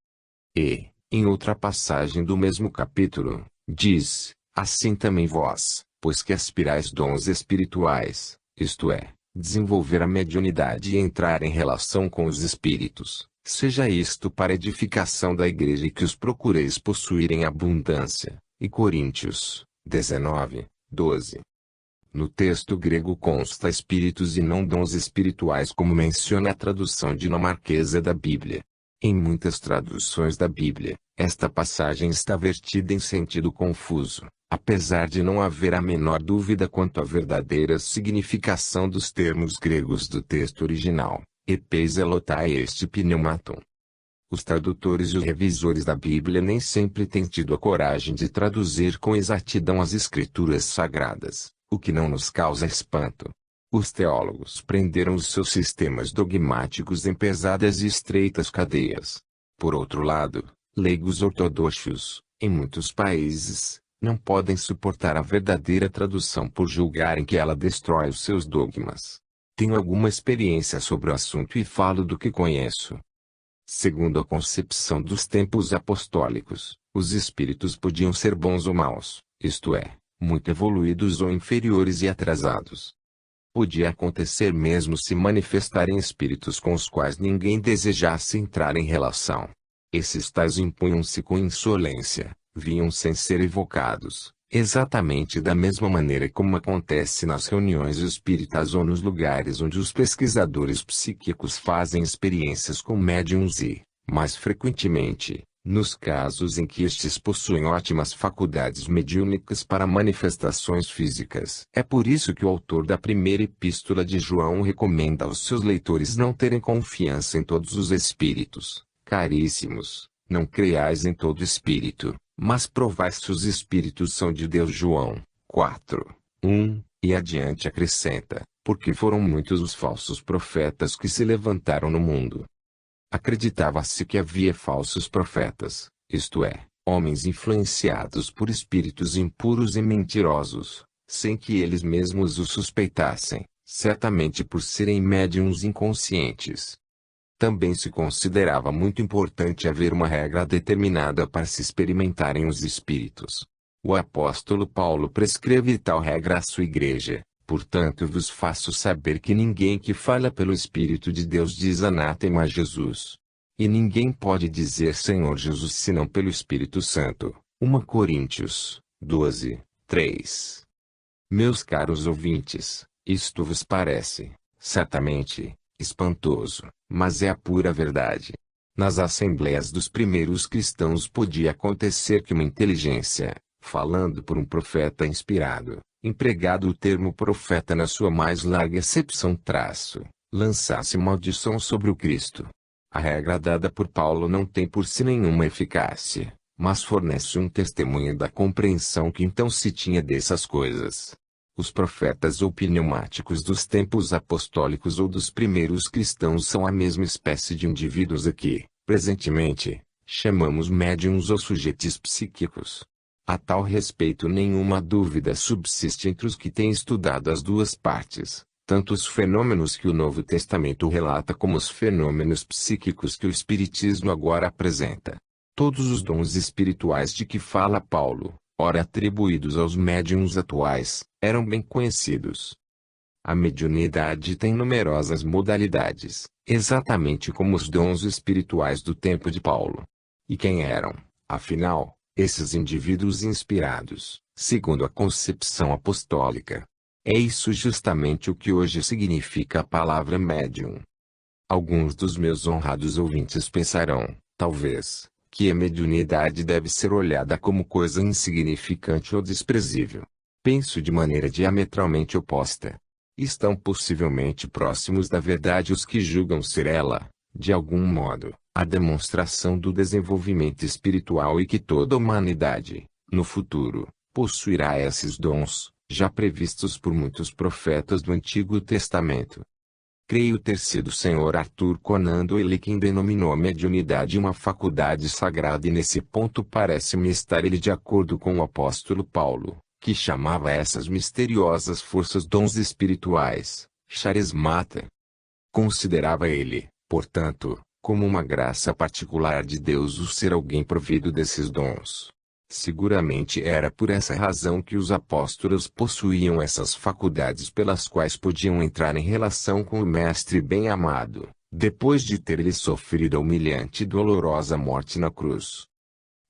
E, em outra passagem do mesmo capítulo, diz: assim também vós, pois que aspirais dons espirituais, isto é, desenvolver a mediunidade e entrar em relação com os espíritos, seja isto para edificação da igreja e que os procureis possuir em abundância. E Coríntios 19, 12. No texto grego consta espíritos e não dons espirituais, como menciona a tradução dinamarquesa da Bíblia. Em muitas traduções da Bíblia, esta passagem está vertida em sentido confuso, apesar de não haver a menor dúvida quanto à verdadeira significação dos termos gregos do texto original, epeis elotai este pneumaton. Os tradutores e os revisores da Bíblia nem sempre têm tido a coragem de traduzir com exatidão as escrituras sagradas, o que não nos causa espanto. Os teólogos prenderam os seus sistemas dogmáticos em pesadas e estreitas cadeias. Por outro lado, leigos ortodoxos, em muitos países, não podem suportar a verdadeira tradução por julgarem que ela destrói os seus dogmas. Tenho alguma experiência sobre o assunto e falo do que conheço. Segundo a concepção dos tempos apostólicos, os espíritos podiam ser bons ou maus, isto é, muito evoluídos ou inferiores e atrasados. Podia acontecer mesmo se manifestarem espíritos com os quais ninguém desejasse entrar em relação. Esses tais impunham-se com insolência, vinham sem ser evocados, exatamente da mesma maneira como acontece nas reuniões espíritas ou nos lugares onde os pesquisadores psíquicos fazem experiências com médiuns e, mais frequentemente, nos casos em que estes possuem ótimas faculdades mediúnicas para manifestações físicas. É por isso que o autor da primeira epístola de João recomenda aos seus leitores não terem confiança em todos os espíritos. Caríssimos, não creiais em todo espírito, mas provai se os espíritos são de Deus. João 4:1, e adiante acrescenta, porque foram muitos os falsos profetas que se levantaram no mundo. Acreditava-se que havia falsos profetas, isto é, homens influenciados por espíritos impuros e mentirosos, sem que eles mesmos o suspeitassem, certamente por serem médiuns inconscientes. Também se considerava muito importante haver uma regra determinada para se experimentarem os espíritos. O apóstolo Paulo prescreve tal regra à sua igreja: portanto vos faço saber que ninguém que fala pelo Espírito de Deus diz anátema a Jesus. E ninguém pode dizer Senhor Jesus senão pelo Espírito Santo. 1 Coríntios 12:3. Meus caros ouvintes, isto vos parece, certamente, espantoso, mas é a pura verdade. Nas assembleias dos primeiros cristãos podia acontecer que uma inteligência, falando por um profeta inspirado, empregado o termo profeta na sua mais larga acepção lançasse maldição sobre o Cristo. A regra dada por Paulo não tem por si nenhuma eficácia, mas fornece um testemunho da compreensão que então se tinha dessas coisas. Os profetas ou pneumáticos dos tempos apostólicos ou dos primeiros cristãos são a mesma espécie de indivíduos a que, presentemente, chamamos médiuns ou sujeitos psíquicos. A tal respeito nenhuma dúvida subsiste entre os que têm estudado as duas partes, tanto os fenômenos que o Novo Testamento relata como os fenômenos psíquicos que o Espiritismo agora apresenta. Todos os dons espirituais de que fala Paulo, ora atribuídos aos médiuns atuais, eram bem conhecidos. A mediunidade tem numerosas modalidades, exatamente como os dons espirituais do tempo de Paulo. E quem eram, afinal, esses indivíduos inspirados, segundo a concepção apostólica? É isso justamente o que hoje significa a palavra médium. Alguns dos meus honrados ouvintes pensarão, talvez, que a mediunidade deve ser olhada como coisa insignificante ou desprezível. Penso de maneira diametralmente oposta. Estão possivelmente próximos da verdade os que julgam ser ela, de algum modo, a demonstração do desenvolvimento espiritual e que toda a humanidade, no futuro, possuirá esses dons, já previstos por muitos profetas do Antigo Testamento. Creio ter sido o Sr. Arthur Conan Doyle quem denominou a mediunidade uma faculdade sagrada e nesse ponto parece-me estar ele de acordo com o apóstolo Paulo, que chamava essas misteriosas forças dons espirituais, charismata. Considerava ele, portanto, como uma graça particular de Deus o ser alguém provido desses dons. Seguramente era por essa razão que os apóstolos possuíam essas faculdades pelas quais podiam entrar em relação com o Mestre bem-amado, depois de ter ele sofrido a humilhante e dolorosa morte na cruz.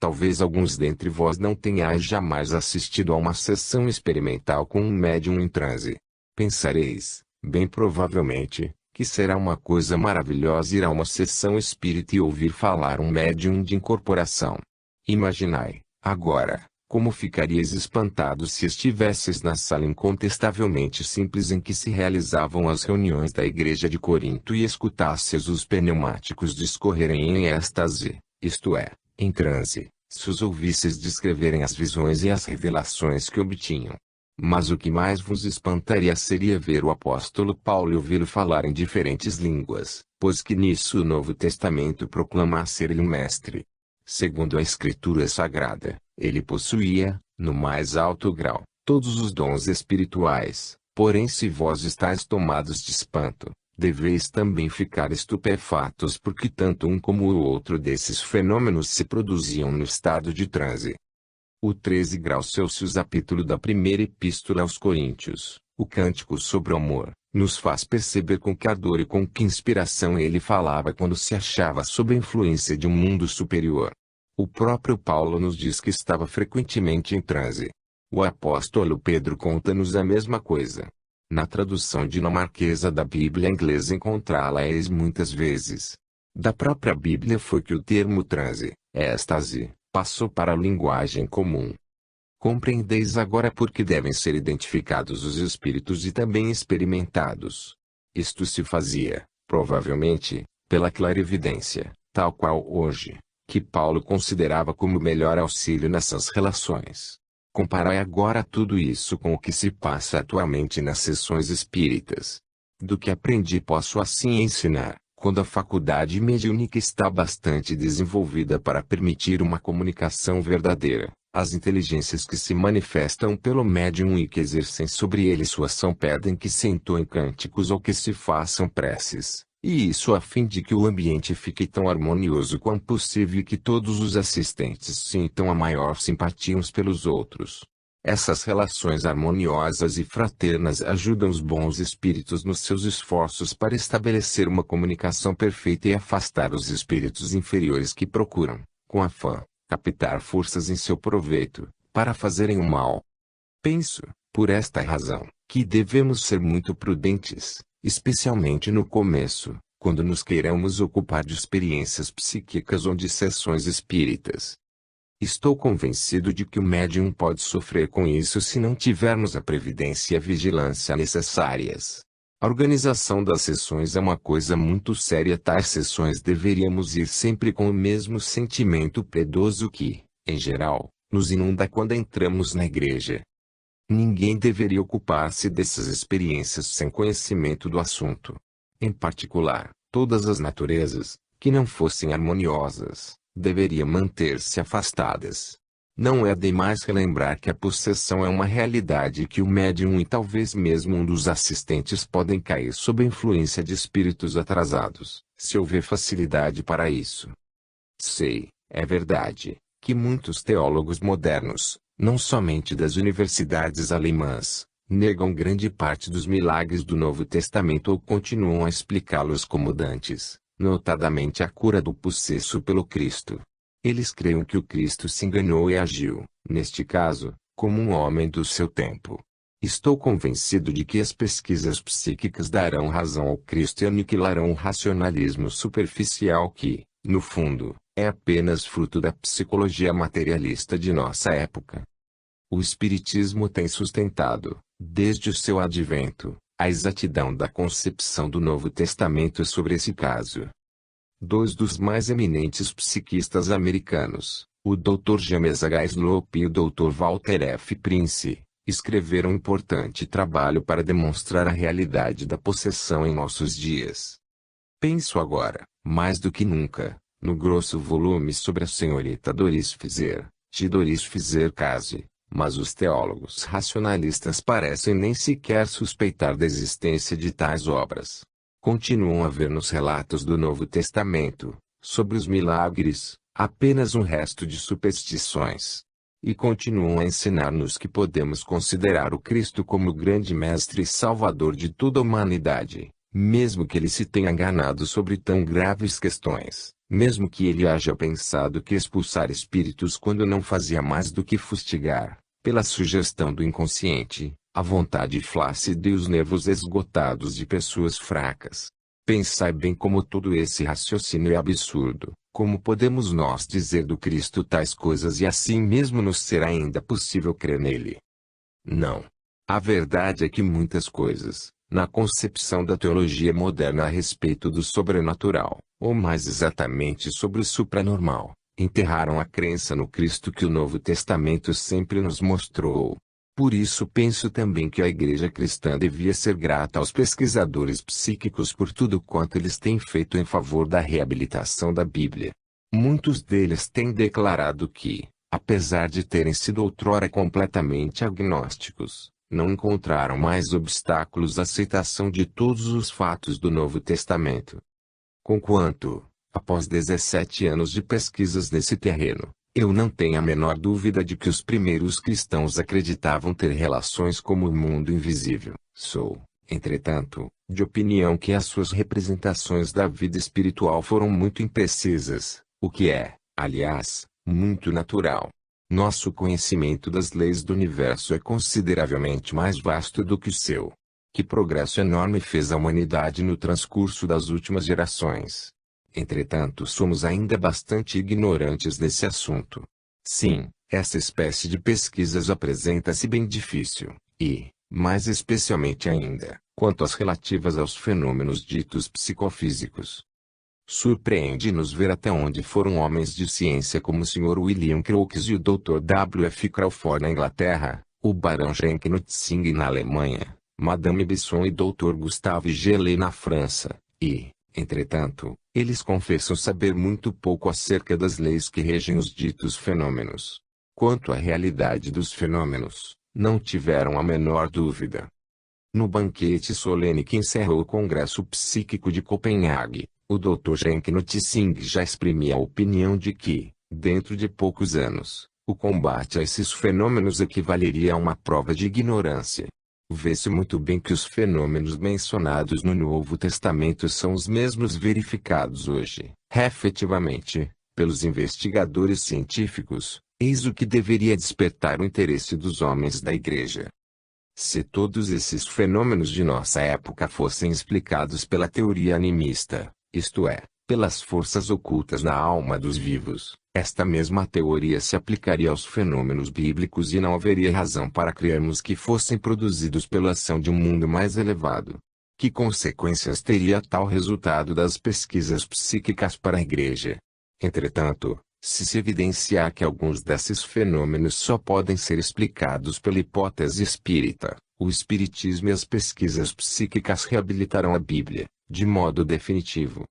Talvez alguns dentre vós não tenhais jamais assistido a uma sessão experimental com um médium em transe. Pensareis, bem provavelmente, que será uma coisa maravilhosa ir a uma sessão espírita e ouvir falar um médium de incorporação. Imaginai, agora, Como ficarias espantado se estivesses na sala incontestavelmente simples em que se realizavam as reuniões da igreja de Corinto e escutasses os pneumáticos discorrerem em êxtase, isto é, em transe, se os ouvisses descreverem as visões e as revelações que obtinham. Mas o que mais vos espantaria seria ver o apóstolo Paulo e ouvi-lo falar em diferentes línguas, pois que nisso o Novo Testamento proclama ser ele um mestre. Segundo a Escritura Sagrada, ele possuía, no mais alto grau, todos os dons espirituais, porém se vós estáis tomados de espanto, deveis também ficar estupefatos porque tanto um como o outro desses fenômenos se produziam no estado de transe. O 13 graus Celsius capítulo da primeira epístola aos Coríntios, o cântico sobre o amor, nos faz perceber com que ardor e com que inspiração ele falava quando se achava sob a influência de um mundo superior. O próprio Paulo nos diz que estava frequentemente em transe. O apóstolo Pedro conta-nos a mesma coisa. Na tradução dinamarquesa da Bíblia inglesa encontrá-la-eis muitas vezes. Da própria Bíblia foi que o termo transe, êxtase, passou para a linguagem comum. Compreendeis agora por que devem ser identificados os espíritos e também experimentados. Isto se fazia, provavelmente, pela clarividência, tal qual hoje, que Paulo considerava como o melhor auxílio nessas relações. Comparai agora tudo isso com o que se passa atualmente nas sessões espíritas. Do que aprendi posso assim ensinar, quando a faculdade mediúnica está bastante desenvolvida para permitir uma comunicação verdadeira, as inteligências que se manifestam pelo médium e que exercem sobre ele sua ação pedem que se entoem cânticos ou que se façam preces. E isso a fim de que o ambiente fique tão harmonioso quanto possível e que todos os assistentes sintam a maior simpatia uns pelos outros. Essas relações harmoniosas e fraternas ajudam os bons espíritos nos seus esforços para estabelecer uma comunicação perfeita e afastar os espíritos inferiores que procuram, com afã, captar forças em seu proveito, para fazerem o mal. Penso, por esta razão, que devemos ser muito prudentes, especialmente no começo, quando nos queiramos ocupar de experiências psíquicas ou de sessões espíritas. Estou convencido de que o médium pode sofrer com isso se não tivermos a previdência e a vigilância necessárias. A organização das sessões é uma coisa muito séria. Tais sessões deveríamos ir sempre com o mesmo sentimento piedoso que, em geral, nos inunda quando entramos na igreja. Ninguém deveria ocupar-se dessas experiências sem conhecimento do assunto. Em particular, todas as naturezas, que não fossem harmoniosas, deveriam manter-se afastadas. Não é demais relembrar que a possessão é uma realidade e que o médium e talvez mesmo um dos assistentes podem cair sob a influência de espíritos atrasados, se houver facilidade para isso. Sei, é verdade, que muitos teólogos modernos, não somente das universidades alemãs, negam grande parte dos milagres do Novo Testamento ou continuam a explicá-los como dantes, notadamente a cura do possesso pelo Cristo. Eles creem que o Cristo se enganou e agiu, neste caso, como um homem do seu tempo. Estou convencido de que as pesquisas psíquicas darão razão ao Cristo e aniquilarão o racionalismo superficial que, no fundo, é apenas fruto da psicologia materialista de nossa época. O Espiritismo tem sustentado, desde o seu advento, a exatidão da concepção do Novo Testamento sobre esse caso. Dois dos mais eminentes psiquistas americanos, o Dr. James H. Slope e o Dr. Walter F. Prince, escreveram um importante trabalho para demonstrar a realidade da possessão em nossos dias. Penso agora, mais do que nunca, no grosso volume sobre a senhorita Doris Fizer, de Doris Fizer Case, mas os teólogos racionalistas parecem nem sequer suspeitar da existência de tais obras. Continuam a ver nos relatos do Novo Testamento, sobre os milagres, apenas um resto de superstições. E continuam a ensinar-nos que podemos considerar o Cristo como o grande mestre e salvador de toda a humanidade, mesmo que ele se tenha enganado sobre tão graves questões, mesmo que ele haja pensado que expulsar espíritos quando não fazia mais do que fustigar, pela sugestão do inconsciente, a vontade flácida e os nervos esgotados de pessoas fracas. Pensai bem como todo esse raciocínio é absurdo, Como podemos nós dizer do Cristo tais coisas e assim mesmo nos será ainda possível crer nele? Não. A verdade é que muitas coisas, na concepção da teologia moderna a respeito do sobrenatural, ou mais exatamente sobre o supranormal, enterraram a crença no Cristo que o Novo Testamento sempre nos mostrou. Por isso penso também que a Igreja cristã devia ser grata aos pesquisadores psíquicos por tudo quanto eles têm feito em favor da reabilitação da Bíblia. Muitos deles têm declarado que, apesar de terem sido outrora completamente agnósticos, não encontraram mais obstáculos à aceitação de todos os fatos do Novo Testamento. Conquanto, após 17 anos de pesquisas nesse terreno, eu não tenho a menor dúvida de que os primeiros cristãos acreditavam ter relações como o mundo invisível. Sou, entretanto, de opinião que as suas representações da vida espiritual foram muito imprecisas, o que é, aliás, muito natural. Nosso conhecimento das leis do universo é consideravelmente mais vasto do que o seu. Que progresso enorme fez a humanidade no transcurso das últimas gerações. Entretanto, somos ainda bastante ignorantes nesse assunto. Sim, essa espécie de pesquisas apresenta-se bem difícil, e, mais especialmente ainda, quanto às relativas aos fenômenos ditos psicofísicos. Surpreende-nos ver até onde foram homens de ciência como o Sr. William Crookes e o Dr. W. F. Crawford na Inglaterra, o Barão Jenkin-Tsing na Alemanha, Madame Bisson e Dr. Gustave Gelée na França, e, entretanto, eles confessam saber muito pouco acerca das leis que regem os ditos fenômenos. Quanto à realidade dos fenômenos, não tiveram a menor dúvida. No banquete solene que encerrou o Congresso Psíquico de Copenhague, o Dr. Jenkin-Tsing já exprimia a opinião de que, dentro de poucos anos, o combate a esses fenômenos equivaleria a uma prova de ignorância. Vê-se muito bem que os fenômenos mencionados no Novo Testamento são os mesmos verificados hoje, efetivamente, pelos investigadores científicos, eis o que deveria despertar o interesse dos homens da Igreja. Se todos esses fenômenos de nossa época fossem explicados pela teoria animista, isto é, pelas forças ocultas na alma dos vivos, esta mesma teoria se aplicaria aos fenômenos bíblicos e não haveria razão para crermos que fossem produzidos pela ação de um mundo mais elevado. Que consequências teria tal resultado das pesquisas psíquicas para a Igreja? Entretanto, se evidenciar que alguns desses fenômenos só podem ser explicados pela hipótese espírita, o espiritismo e as pesquisas psíquicas reabilitarão a Bíblia, de modo definitivo.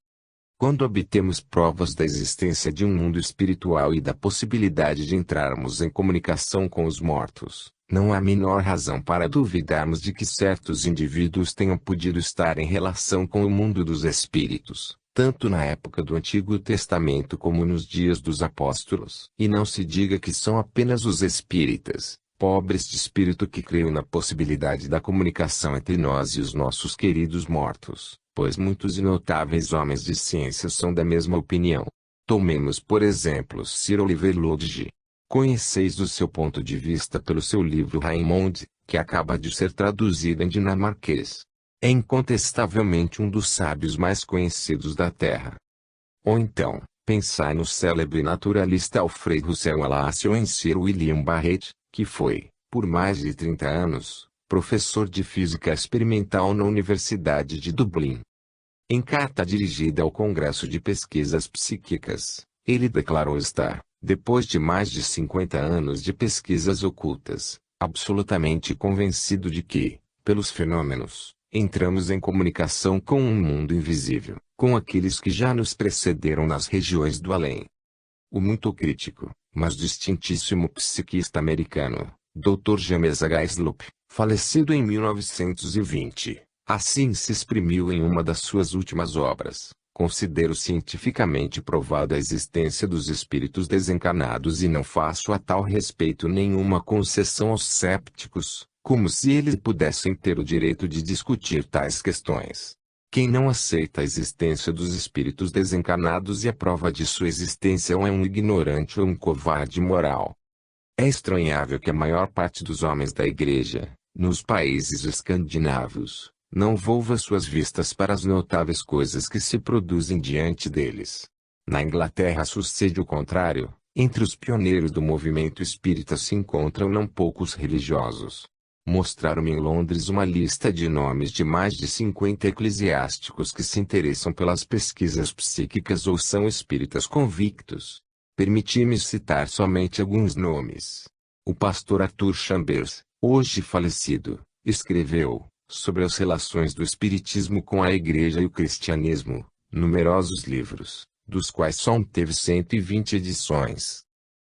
Quando obtemos provas da existência de um mundo espiritual e da possibilidade de entrarmos em comunicação com os mortos, não há a menor razão para duvidarmos de que certos indivíduos tenham podido estar em relação com o mundo dos espíritos, tanto na época do Antigo Testamento como nos dias dos apóstolos. E não se diga que são apenas os espíritas, pobres de espírito que creiam na possibilidade da comunicação entre nós e os nossos queridos mortos, pois muitos e notáveis homens de ciência são da mesma opinião. Tomemos por exemplo Sir Oliver Lodge. Conheceis do seu ponto de vista pelo seu livro Raymond, que acaba de ser traduzido em dinamarquês. É incontestavelmente um dos sábios mais conhecidos da Terra. Ou então, pensai no célebre naturalista Alfred Russel Wallace ou em Sir William Barrett, que foi, por mais de 30 anos, professor de física experimental na Universidade de Dublin. Em carta dirigida ao Congresso de Pesquisas Psíquicas, ele declarou estar, depois de mais de 50 anos de pesquisas ocultas, absolutamente convencido de que, pelos fenômenos, entramos em comunicação com um mundo invisível, com aqueles que já nos precederam nas regiões do além. O muito crítico, mas distintíssimo psiquista americano, Dr. James H. Slope, falecido em 1920, assim se exprimiu em uma das suas últimas obras: considero cientificamente provada a existência dos espíritos desencarnados e não faço a tal respeito nenhuma concessão aos cépticos, como se eles pudessem ter o direito de discutir tais questões. Quem não aceita a existência dos espíritos desencarnados e a prova de sua existência ou é um ignorante ou um covarde moral. É estranhável que a maior parte dos homens da Igreja, nos países escandinavos, não volva suas vistas para as notáveis coisas que se produzem diante deles. Na Inglaterra sucede o contrário. Entre os pioneiros do movimento espírita se encontram não poucos religiosos. Mostraram-me em Londres uma lista de nomes de mais de 50 eclesiásticos que se interessam pelas pesquisas psíquicas ou são espíritas convictos. Permiti-me citar somente alguns nomes. O pastor Arthur Chambers, hoje falecido, escreveu, sobre as relações do espiritismo com a igreja e o cristianismo, numerosos livros, dos quais só um teve 120 edições.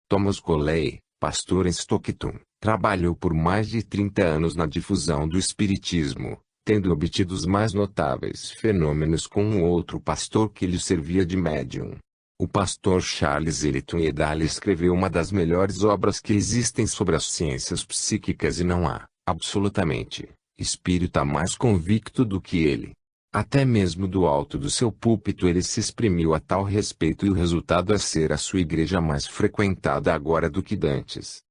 Thomas Coley, pastor em Stockton, trabalhou por mais de 30 anos na difusão do espiritismo, tendo obtido os mais notáveis fenômenos com um outro pastor que lhe servia de médium. O pastor Charles Ellington Edale escreveu uma das melhores obras que existem sobre as ciências psíquicas e não há, absolutamente, espírita mais convicto do que ele. Até mesmo do alto do seu púlpito ele se exprimiu a tal respeito e o resultado é ser a sua igreja mais frequentada agora do que dantes.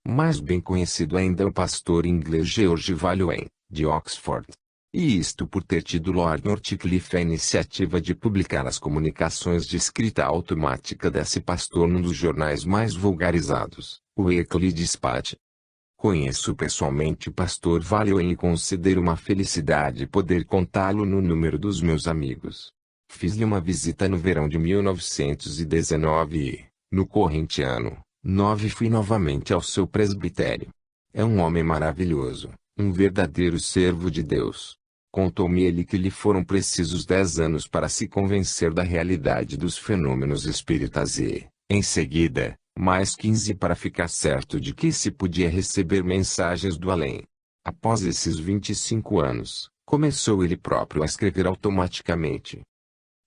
Mais bem conhecido ainda é o pastor inglês George Valley, de Oxford. E isto por ter tido Lord Northcliffe a iniciativa de publicar as comunicações de escrita automática desse pastor num dos jornais mais vulgarizados, o Weekly Dispatch. Conheço pessoalmente o pastor Valley e considero uma felicidade poder contá-lo no número dos meus amigos. Fiz-lhe uma visita no verão de 1919 e, no corrente ano, fui novamente ao seu presbitério. É um homem maravilhoso, um verdadeiro servo de Deus. Contou-me ele que lhe foram precisos 10 anos para se convencer da realidade dos fenômenos espíritas e, em seguida, mais 15 para ficar certo de que se podia receber mensagens do além. Após esses 25 anos, começou ele próprio a escrever automaticamente.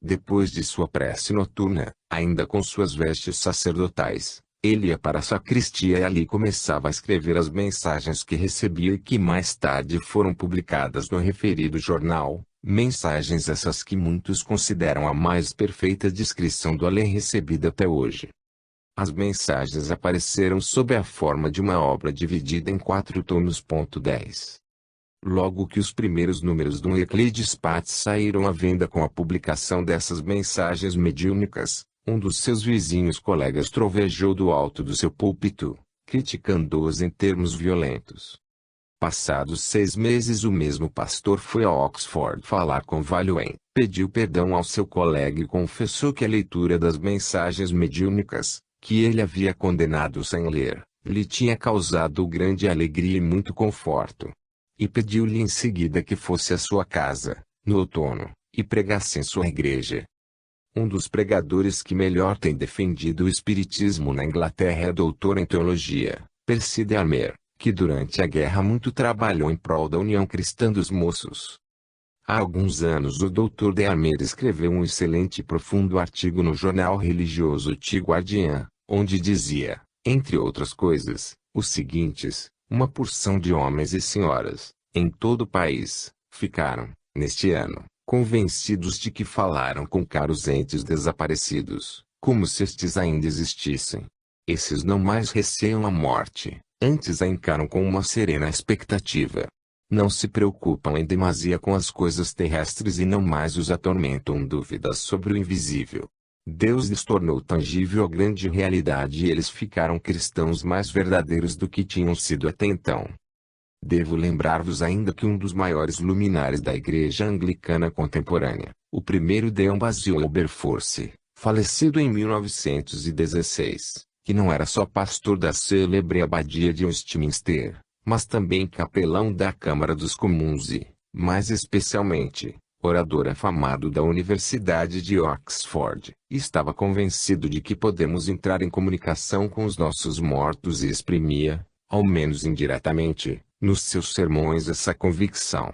Depois de sua prece noturna, ainda com suas vestes sacerdotais, ele ia para a sacristia e ali começava a escrever as mensagens que recebia e que mais tarde foram publicadas no referido jornal, mensagens essas que muitos consideram a mais perfeita descrição do além recebida até hoje. As mensagens apareceram sob a forma de uma obra dividida em 4 tomos. 10. Logo que os primeiros números do Weekly Dispatch saíram à venda com a publicação dessas mensagens mediúnicas, um dos seus vizinhos colegas trovejou do alto do seu púlpito, criticando-os em termos violentos. Passados 6 meses o mesmo pastor foi a Oxford falar com Valley, pediu perdão ao seu colega e confessou que a leitura das mensagens mediúnicas, que ele havia condenado sem ler, lhe tinha causado grande alegria e muito conforto. E pediu-lhe em seguida que fosse à sua casa, no outono, e pregasse em sua igreja. Um dos pregadores que melhor tem defendido o espiritismo na Inglaterra é doutor em teologia, Percy de Almer, que durante a guerra muito trabalhou em prol da União Cristã dos Moços. Há alguns anos o Dr. de Almer escreveu um excelente e profundo artigo no jornal religioso The Guardian, onde dizia, entre outras coisas, os seguintes: uma porção de homens e senhoras, em todo o país, ficaram, neste ano, convencidos de que falaram com caros entes desaparecidos, como se estes ainda existissem. Esses não mais receiam a morte, antes a encaram com uma serena expectativa. Não se preocupam em demasia com as coisas terrestres e não mais os atormentam dúvidas sobre o invisível. Deus lhes tornou tangível a grande realidade e eles ficaram cristãos mais verdadeiros do que tinham sido até então. Devo lembrar-vos ainda que um dos maiores luminares da Igreja Anglicana contemporânea, o primeiro Deon Basil Wilberforce, falecido em 1916, que não era só pastor da célebre abadia de Westminster, mas também capelão da Câmara dos Comuns e, mais especialmente, orador afamado da Universidade de Oxford, estava convencido de que podemos entrar em comunicação com os nossos mortos e exprimia, ao menos indiretamente, nos seus sermões essa convicção.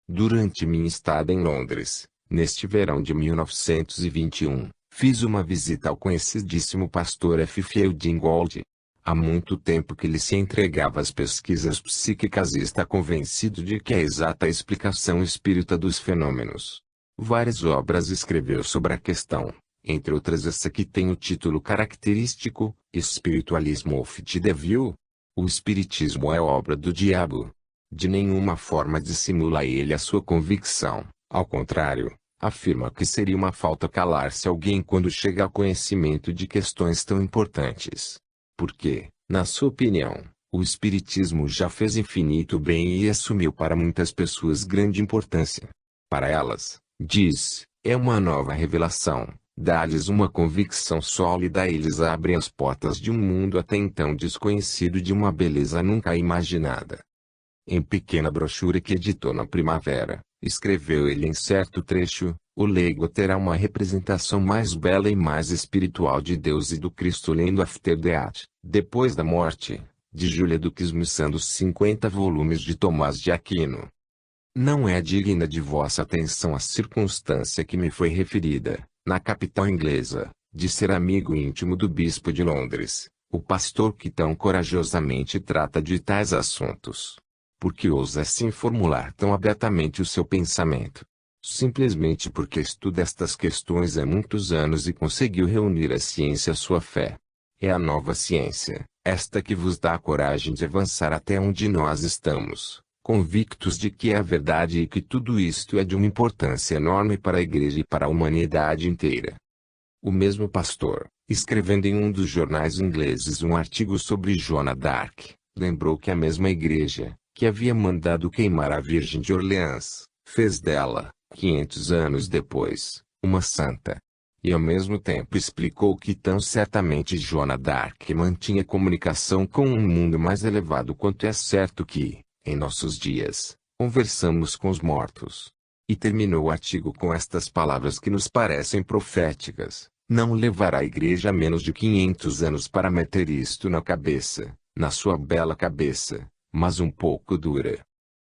Durante minha estada em Londres, neste verão de 1921, fiz uma visita ao conhecidíssimo pastor F. Fielding Gould. Há muito tempo que ele se entregava às pesquisas psíquicas e está convencido de que é exata a explicação espírita dos fenômenos. Várias obras escreveu sobre a questão, entre outras essa que tem o título característico, Spiritualism of the Devil. O espiritismo é obra do diabo. De nenhuma forma dissimula ele a sua convicção, ao contrário, afirma que seria uma falta calar-se alguém quando chega ao conhecimento de questões tão importantes. Porque, na sua opinião, o Espiritismo já fez infinito bem e assumiu para muitas pessoas grande importância. Para elas, diz, é uma nova revelação, dá-lhes uma convicção sólida e lhes abre as portas de um mundo até então desconhecido de uma beleza nunca imaginada. Em pequena brochura que editou na primavera, escreveu ele em certo trecho, o leigo terá uma representação mais bela e mais espiritual de Deus e do Cristo lendo After Death, depois da morte, de Júlia Duque esmiuçando os 50 volumes de Tomás de Aquino. Não é digna de vossa atenção a circunstância que me foi referida, na capital inglesa, de ser amigo íntimo do bispo de Londres, o pastor que tão corajosamente trata de tais assuntos. Porque ousa assim formular tão abertamente o seu pensamento? Simplesmente porque estuda estas questões há muitos anos e conseguiu reunir a ciência à sua fé. É a nova ciência, esta que vos dá a coragem de avançar até onde nós estamos, convictos de que é a verdade e que tudo isto é de uma importância enorme para a Igreja e para a humanidade inteira. O mesmo pastor, escrevendo em um dos jornais ingleses um artigo sobre Joana d'Arc, lembrou que a mesma Igreja, que havia mandado queimar a Virgem de Orleans, fez dela, 500 anos depois, uma santa. E ao mesmo tempo explicou que tão certamente Joana d'Arc mantinha comunicação com um mundo mais elevado quanto é certo que, em nossos dias, conversamos com os mortos. E terminou o artigo com estas palavras que nos parecem proféticas: não levará a Igreja menos de 500 anos para meter isto na cabeça, na sua bela cabeça, mas um pouco dura.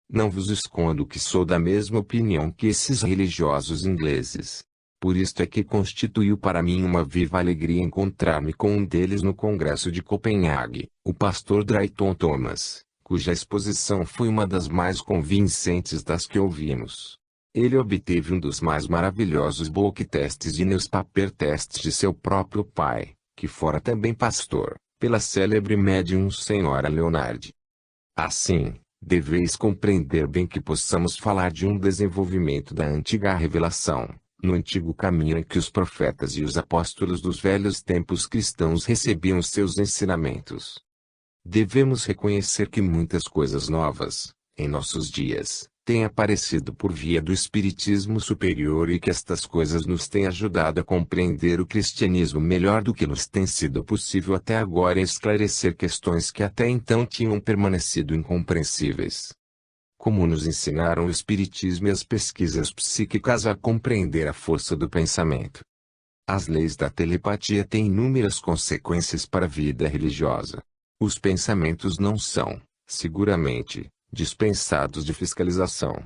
Não vos escondo que sou da mesma opinião que esses religiosos ingleses. Por isto é que constituiu para mim uma viva alegria encontrar-me com um deles no Congresso de Copenhague, o pastor Drayton Thomas, cuja exposição foi uma das mais convincentes das que ouvimos. Ele obteve um dos mais maravilhosos book tests e newspaper tests de seu próprio pai, que fora também pastor, pela célebre médium Senhora Leonard. Assim, deveis compreender bem que possamos falar de um desenvolvimento da antiga revelação, no antigo caminho em que os profetas e os apóstolos dos velhos tempos cristãos recebiam seus ensinamentos. Devemos reconhecer que muitas coisas novas, em nossos dias, têm aparecido por via do Espiritismo superior e que estas coisas nos têm ajudado a compreender o cristianismo melhor do que nos tem sido possível até agora e esclarecer questões que até então tinham permanecido incompreensíveis. Como nos ensinaram o Espiritismo e as pesquisas psíquicas a compreender a força do pensamento. As leis da telepatia têm inúmeras consequências para a vida religiosa. Os pensamentos não são, seguramente, dispensados de fiscalização.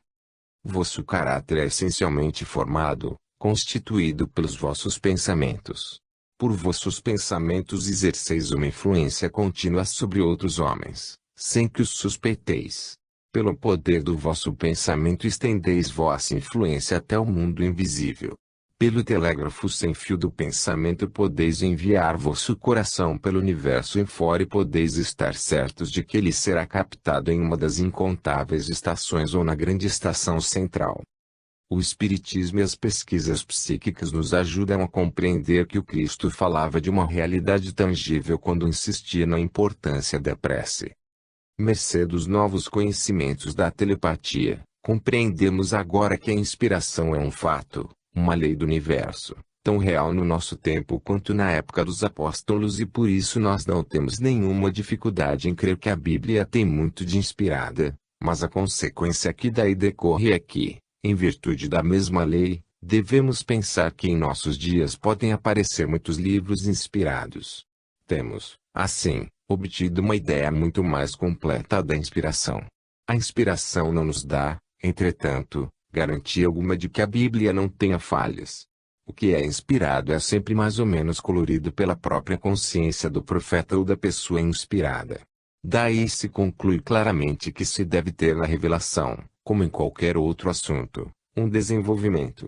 Vosso caráter é essencialmente formado, constituído pelos vossos pensamentos. Por vossos pensamentos exerceis uma influência contínua sobre outros homens, sem que os suspeiteis. Pelo poder do vosso pensamento estendeis vossa influência até o mundo invisível. Pelo telégrafo sem fio do pensamento podeis enviar vosso coração pelo universo em fora e podeis estar certos de que ele será captado em uma das incontáveis estações ou na grande estação central. O Espiritismo e as pesquisas psíquicas nos ajudam a compreender que o Cristo falava de uma realidade tangível quando insistia na importância da prece. Mercê dos novos conhecimentos da telepatia, compreendemos agora que a inspiração é um fato, uma lei do universo, tão real no nosso tempo quanto na época dos apóstolos e por isso nós não temos nenhuma dificuldade em crer que a Bíblia tem muito de inspirada, mas a consequência que daí decorre é que, em virtude da mesma lei, devemos pensar que em nossos dias podem aparecer muitos livros inspirados. Temos, assim, obtido uma ideia muito mais completa da inspiração. A inspiração não nos dá, entretanto, garantia alguma de que a Bíblia não tenha falhas. O que é inspirado é sempre mais ou menos colorido pela própria consciência do profeta ou da pessoa inspirada. Daí se conclui claramente que se deve ter na revelação, como em qualquer outro assunto, um desenvolvimento.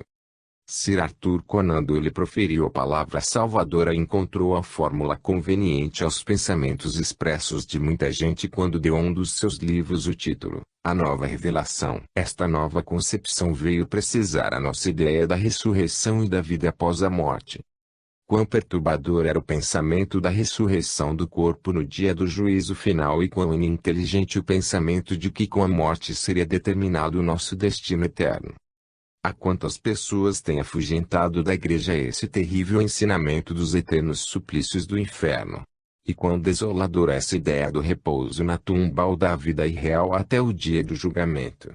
Sir Arthur Conan Doyle proferiu a palavra salvadora e encontrou a fórmula conveniente aos pensamentos expressos de muita gente quando deu a um dos seus livros o título, A Nova Revelação. Esta nova concepção veio precisar a nossa ideia da ressurreição e da vida após a morte. Quão perturbador era o pensamento da ressurreição do corpo no dia do juízo final e quão ininteligente o pensamento de que com a morte seria determinado o nosso destino eterno. Há quantas pessoas têm afugentado da igreja esse terrível ensinamento dos eternos suplícios do inferno. E quão desoladora essa ideia do repouso na tumba ou da vida irreal até o dia do julgamento.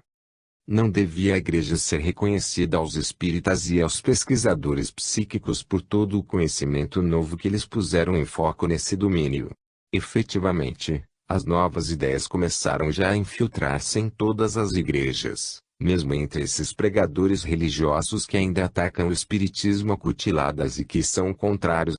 Não devia a igreja ser reconhecida aos espíritas e aos pesquisadores psíquicos por todo o conhecimento novo que eles puseram em foco nesse domínio. Efetivamente, as novas ideias começaram já a infiltrar-se em todas as igrejas, mesmo entre esses pregadores religiosos que ainda atacam o espiritismo a cutiladas e que são contrários